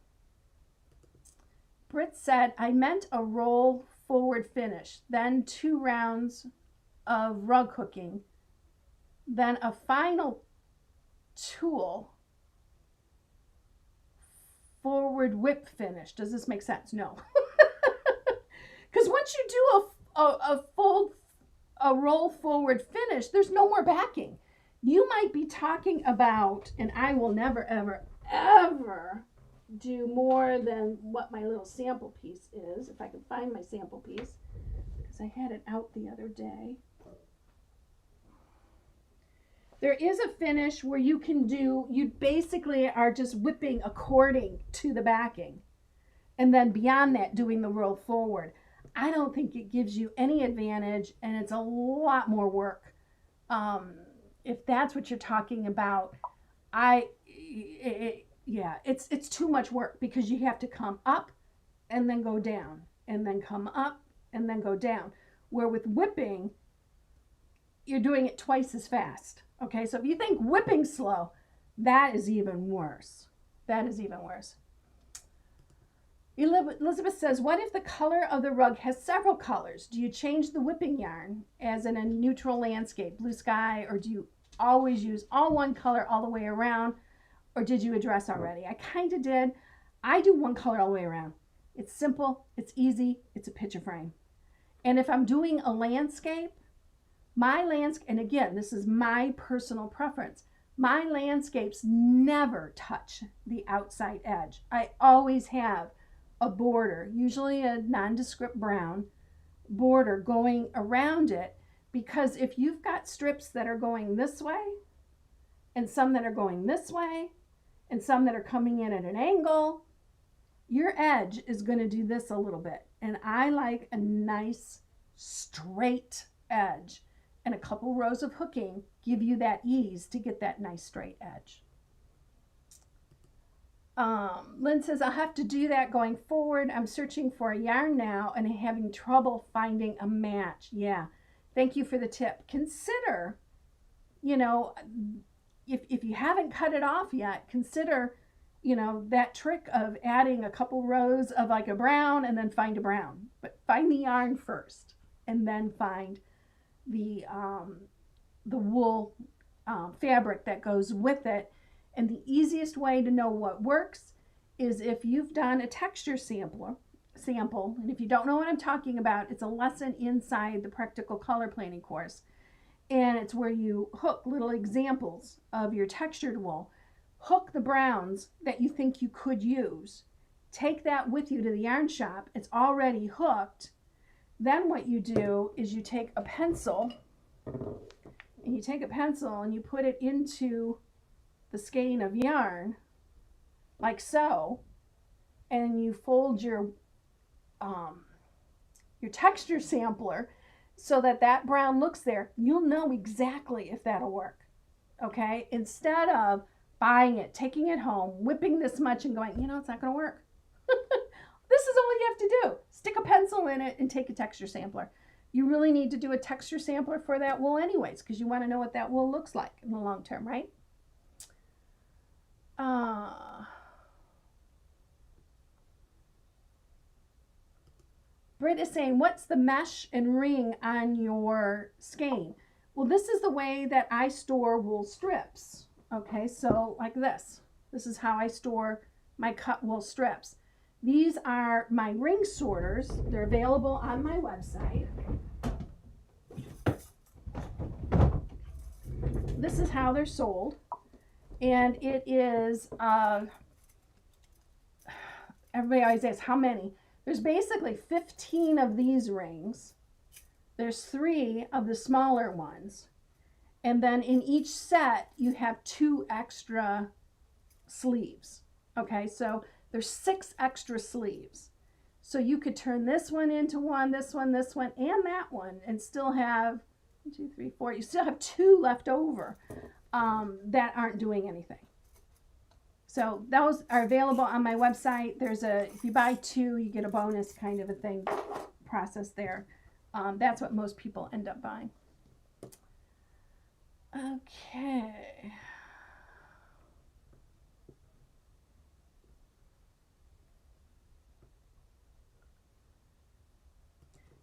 Britt said, I meant a roll forward finish, then 2 rounds of rug hooking, then a final tool forward whip finish. Does this make sense? No. Because once you do a roll forward finish, there's no more backing. You might be talking about, and I will never, ever, ever do more than what my little sample piece is, if I can find my sample piece, because I had it out the other day. There is a finish where you can do, you basically are just whipping according to the backing, and then beyond that doing the roll forward. I don't think it gives you any advantage, and it's a lot more work. If that's what you're talking about, it's too much work, because you have to come up and then go down, and then come up and then go down. Where with whipping, you're doing it twice as fast. Okay, so if you think whipping slow, that is even worse. That is even worse. Elizabeth says, what if the color of the rug has several colors? Do you change the whipping yarn as in a neutral landscape, blue sky, or do you always use all one color all the way around, or did you address already? I kind of did. I do one color all the way around. It's simple, it's easy, it's a picture frame. And if I'm doing a landscape, and again, this is my personal preference, my landscapes never touch the outside edge. I always have a border, usually a nondescript brown border going around it, because if you've got strips that are going this way and some that are going this way and some that are coming in at an angle, your edge is going to do this a little bit. And I like a nice straight edge, and a couple rows of hooking give you that ease to get that nice straight edge. Lynn says, I'll have to do that going forward. I'm searching for a yarn now and having trouble finding a match. Yeah, thank you for the tip. Consider, if you haven't cut it off yet, consider, that trick of adding a couple rows of like a brown and then find a brown. But find the yarn first and then find the wool fabric that goes with it. And the easiest way to know what works is if you've done a texture sample, and if you don't know what I'm talking about, it's a lesson inside the Practical Color Planning course. And it's where you hook little examples of your textured wool. Hook the browns that you think you could use. Take that with you to the yarn shop. It's already hooked. Then what you do is you take a pencil, and you put it into the skein of yarn like so, and you fold your texture sampler so that that brown looks there, you'll know exactly if that'll work. Okay, instead of buying it, taking it home, whipping this much and going, it's not going to work. This is all you have to do. Stick a pencil in it and take a texture sampler. You really need to do a texture sampler for that wool anyways, because you want to know what that wool looks like in the long term, right? Britt is saying, what's the mesh and ring on your skein? Well, this is the way that I store wool strips. Okay, so like this. This is how I store my cut wool strips. These are my ring sorters. They're available on my website. This is how they're sold. And it is, everybody always asks, how many? There's basically 15 of these rings. There's 3 of the smaller ones. And then in each set, you have 2 extra sleeves. Okay, so there's 6 extra sleeves. So you could turn this one into one, and that one, and still have 1, 2, 3, 4. You still have 2 left over that aren't doing anything. So those are available on my website. If you buy 2, you get a bonus kind of a thing process there. That's what most people end up buying. Okay.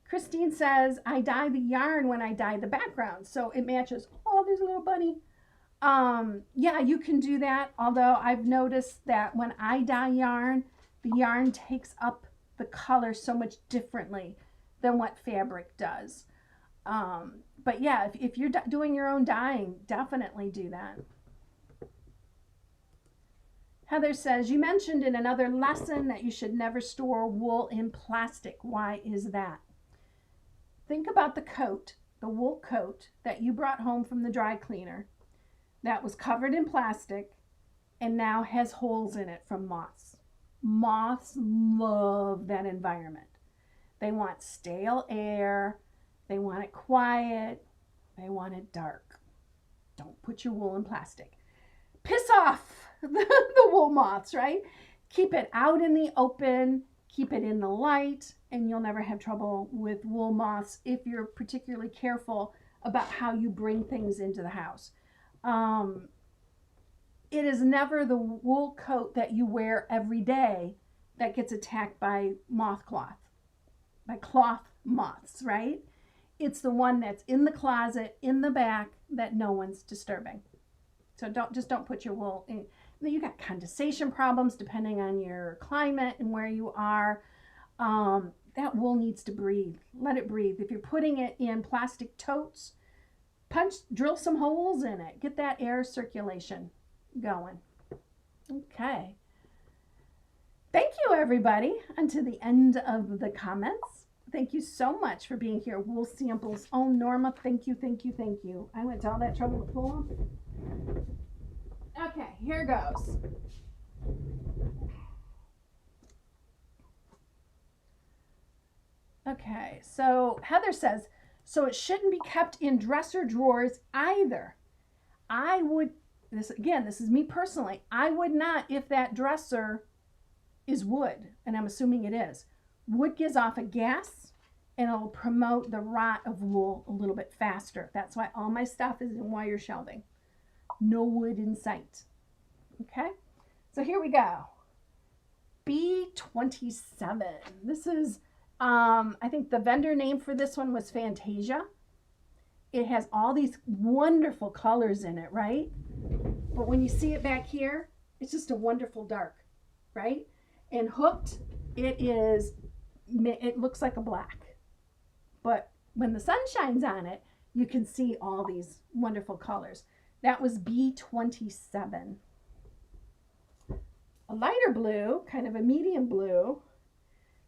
Christine says, I dye the yarn when I dye the background, so it matches. Oh, there's a little bunny. Yeah, you can do that. Although I've noticed that when I dye yarn, the yarn takes up the color so much differently than what fabric does. But yeah, if you're doing your own dyeing, definitely do that. Heather says, you mentioned in another lesson that you should never store wool in plastic. Why is that? Think about the coat, the wool coat that you brought home from the dry cleaner that was covered in plastic and now has holes in it from moths. Moths love that environment. They want stale air. They want it quiet. They want it dark. Don't put your wool in plastic. Piss off the wool moths, right? Keep it out in the open. Keep it in the light, and you'll never have trouble with wool moths if you're particularly careful about how you bring things into the house. It is never the wool coat that you wear every day that gets attacked by cloth moths, right? It's the one that's in the closet, in the back, that no one's disturbing. So don't put your wool in. You got condensation problems depending on your climate and where you are. That wool needs to breathe. Let it breathe. If you're putting it in plastic totes, drill some holes in it. Get that air circulation going. Okay. Thank you, everybody, until the end of the comments. Thank you so much for being here. Wool samples. Oh, Norma, thank you, thank you, thank you. I went to all that trouble to pull them. Okay, here goes. Okay, so Heather says, so it shouldn't be kept in dresser drawers either. This is me personally, I would not if that dresser is wood, and I'm assuming it is. Wood gives off a gas, and it'll promote the rot of wool a little bit faster. That's why all my stuff is in wire shelving. No wood in sight. Okay, so here we go. B27. This is, I think the vendor name for this one was Fantasia. It has all these wonderful colors in it, right? But when you see it back here, it's just a wonderful dark, right? And hooked, it looks like a black. But when the sun shines on it, you can see all these wonderful colors. That was B27. A lighter blue, kind of a medium blue.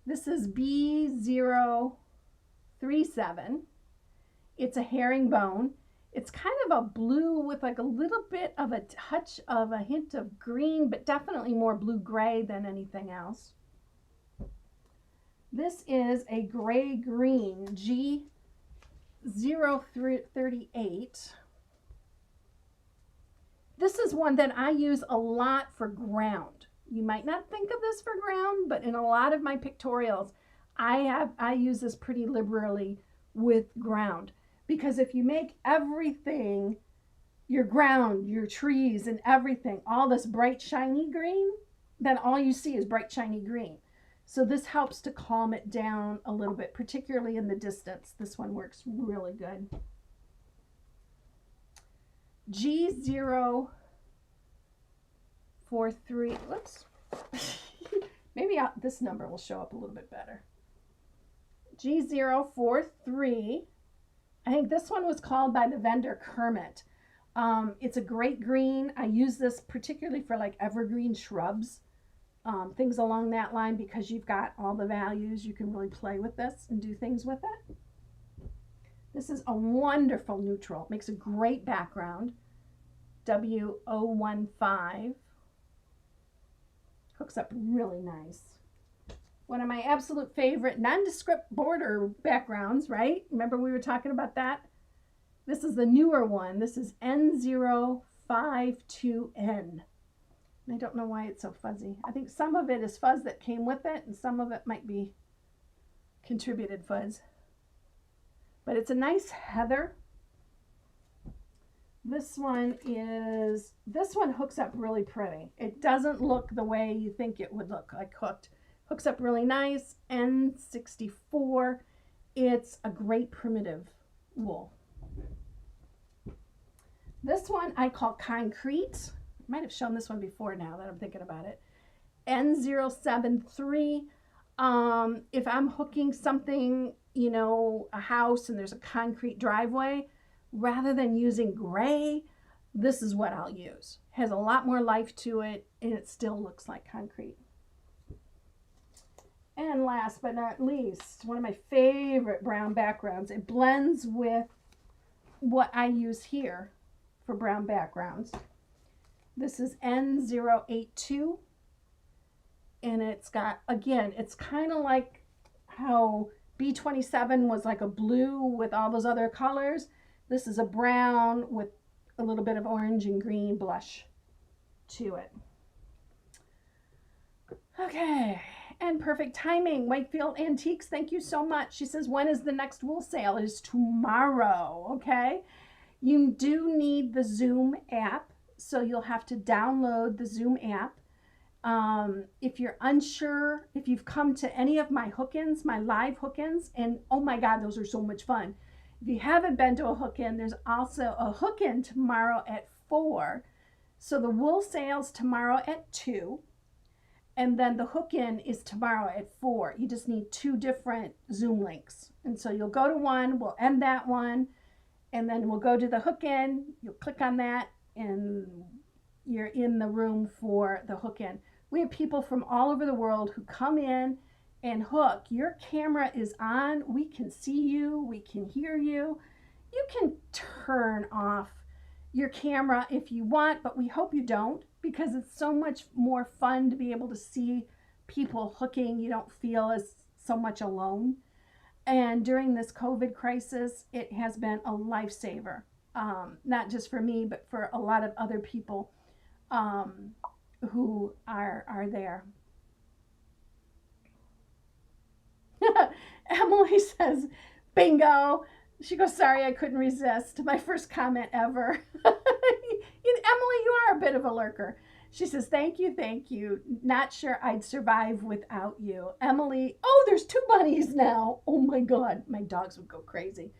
This is B037. It's a herringbone. It's kind of a blue with like a little bit of a touch of a hint of green, but definitely more blue-gray than anything else. This is a gray-green G038. This is one that I use a lot for ground. You might not think of this for ground, but in a lot of my pictorials, I use this pretty liberally with ground, because if you make everything your ground, your trees and everything, all this bright shiny green, then all you see is bright shiny green. So this helps to calm it down a little bit, particularly in the distance. This one works really good. G043, whoops. Maybe this number will show up a little bit better. G043. I think this one was called by the vendor Kermit. It's a great green. I use this particularly for like evergreen shrubs, things along that line, because you've got all the values. You can really play with this and do things with it. This is a wonderful neutral. It makes a great background. W015. Hooks up really nice. One of my absolute favorite nondescript border backgrounds, right? Remember we were talking about that? This is the newer one. This is N052N. I don't know why it's so fuzzy. I think some of it is fuzz that came with it, and some of it might be contributed fuzz. But it's a nice heather. This one hooks up really pretty. It doesn't look the way you think it would look like hooked. Hooks up really nice. N64. It's a great primitive wool. This one I call concrete. I might have shown this one before now that I'm thinking about it. N073. If I'm hooking something, you know, a house and there's a concrete driveway, rather than using gray, this is what I'll use. It has a lot more life to it, and it still looks like concrete. And last but not least, one of my favorite brown backgrounds. It blends with what I use here for brown backgrounds. This is N082, and it's got, again, it's kind of like how B27 was like a blue with all those other colors. This is a brown with a little bit of orange and green blush to it. Okay, and perfect timing. Whitefield Antiques, thank you so much. She says, when is the next wool sale? It is tomorrow, okay? You do need the Zoom app, so you'll have to download the Zoom app. If you're unsure, if you've come to any of my hook-ins, my live hook-ins, and oh my God, those are so much fun. If you haven't been to a hook-in, there's also a hook-in tomorrow at 4. So the wool sale's tomorrow at 2. And then the hook-in is tomorrow at 4. You just need 2 different Zoom links. And so you'll go to one, we'll end that one, and then we'll go to the hook-in. You'll click on that, and you're in the room for the hook-in. We have people from all over the world who come in and hook. Your camera is on. We can see you. We can hear you. You can turn off your camera if you want, but we hope you don't, because it's so much more fun to be able to see people hooking. You don't feel as so much alone. And during this COVID crisis, it has been a lifesaver, not just for me, but for a lot of other people who are there. Emily says, bingo. She goes, sorry, I couldn't resist. My first comment ever. Emily, you are a bit of a lurker. She says, thank you, thank you. Not sure I'd survive without you. Emily, oh, there's 2 bunnies now. Oh my God, my dogs would go crazy.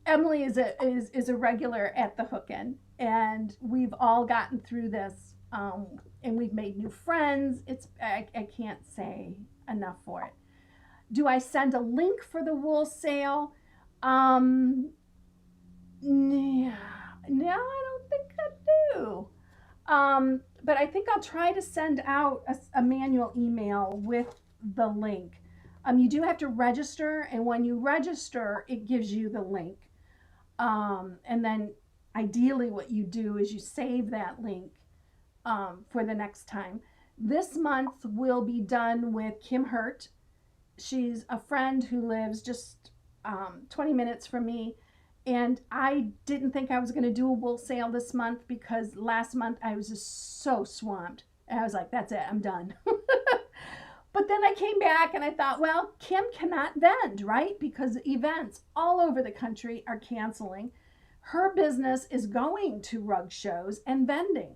Emily is a regular at the hook-in, and we've all gotten through this, and we've made new friends. I can't say enough for it. Do I send a link for the wool sale? No, I don't think I do. But I think I'll try to send out a manual email with the link. You do have to register, and when you register, it gives you the link. And then ideally what you do is you save that link for the next time. This month will be done with Kim Hurt. She's a friend who lives just 20 minutes from me. And I didn't think I was going to do a wool sale this month because last month I was just so swamped. And I was like, that's it, I'm done. But then I came back and I thought, well, Kim cannot vend, right? Because events all over the country are canceling. Her business is going to rug shows and vending.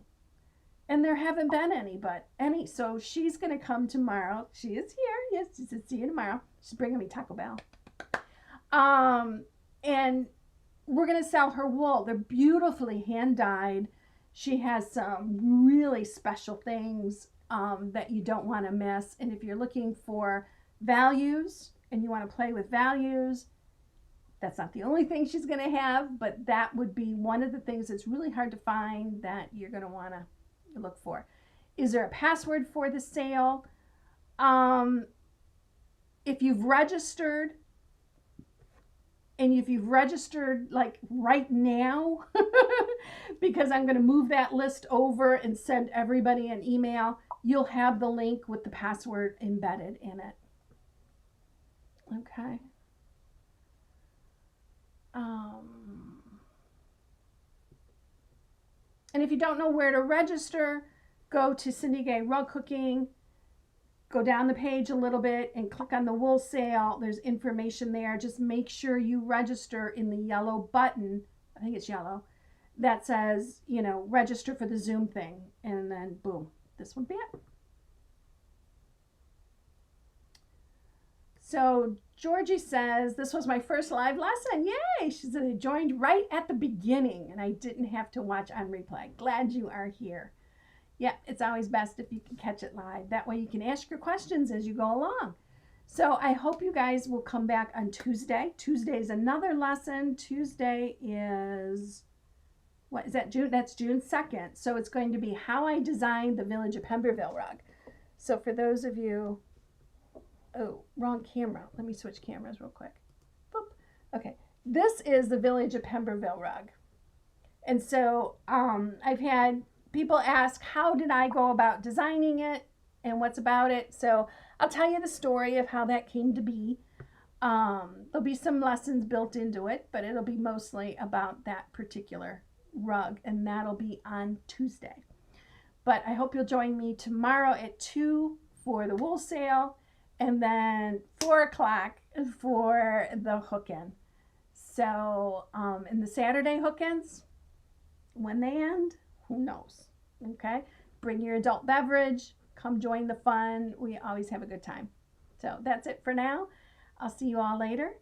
And there haven't been any. So she's going to come tomorrow. She is here. Yes, she said, see you tomorrow. She's bringing me Taco Bell. And we're going to sell her wool. They're beautifully hand dyed. She has some really special things that you don't want to miss. And if you're looking for values and you want to play with values, that's not the only thing she's going to have, but that would be one of the things that's really hard to find that you're going to want to look for. Is there a password for the sale? If you've registered, and if you've registered like right now, because I'm going to move that list over and send everybody an email, you'll have the link with the password embedded in it. Okay. And if you don't know where to register, go to Cindy Gay Rug Cooking, go down the page a little bit and click on the wool sale. There's information there. Just make sure you register in the yellow button. I think it's yellow. That says, register for the Zoom thing. And then boom, this would be it. So Georgie says, this was my first live lesson. Yay! She said, I joined right at the beginning and I didn't have to watch on replay. Glad you are here. Yeah, it's always best if you can catch it live. That way you can ask your questions as you go along. So I hope you guys will come back on Tuesday. Tuesday is another lesson. Tuesday is, what is that, June? That's June 2nd. So it's going to be how I designed the Village of Pemberville rug. So for those of you, oh, wrong camera. Let me switch cameras real quick. Boop. Okay, this is the Village of Pemberville rug. And so I've had people ask, how did I go about designing it and what's about it? So I'll tell you the story of how that came to be. There'll be some lessons built into it, but it'll be mostly about that particular rug, and that'll be on Tuesday. But I hope you'll join me tomorrow at 2 for the wool sale, and then 4 o'clock for the hook-in. So, and the Saturday hook-ins, when they end, who knows? Okay, bring your adult beverage, come join the fun. We always have a good time. So that's it for now. I'll see you all later.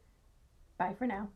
Bye for now.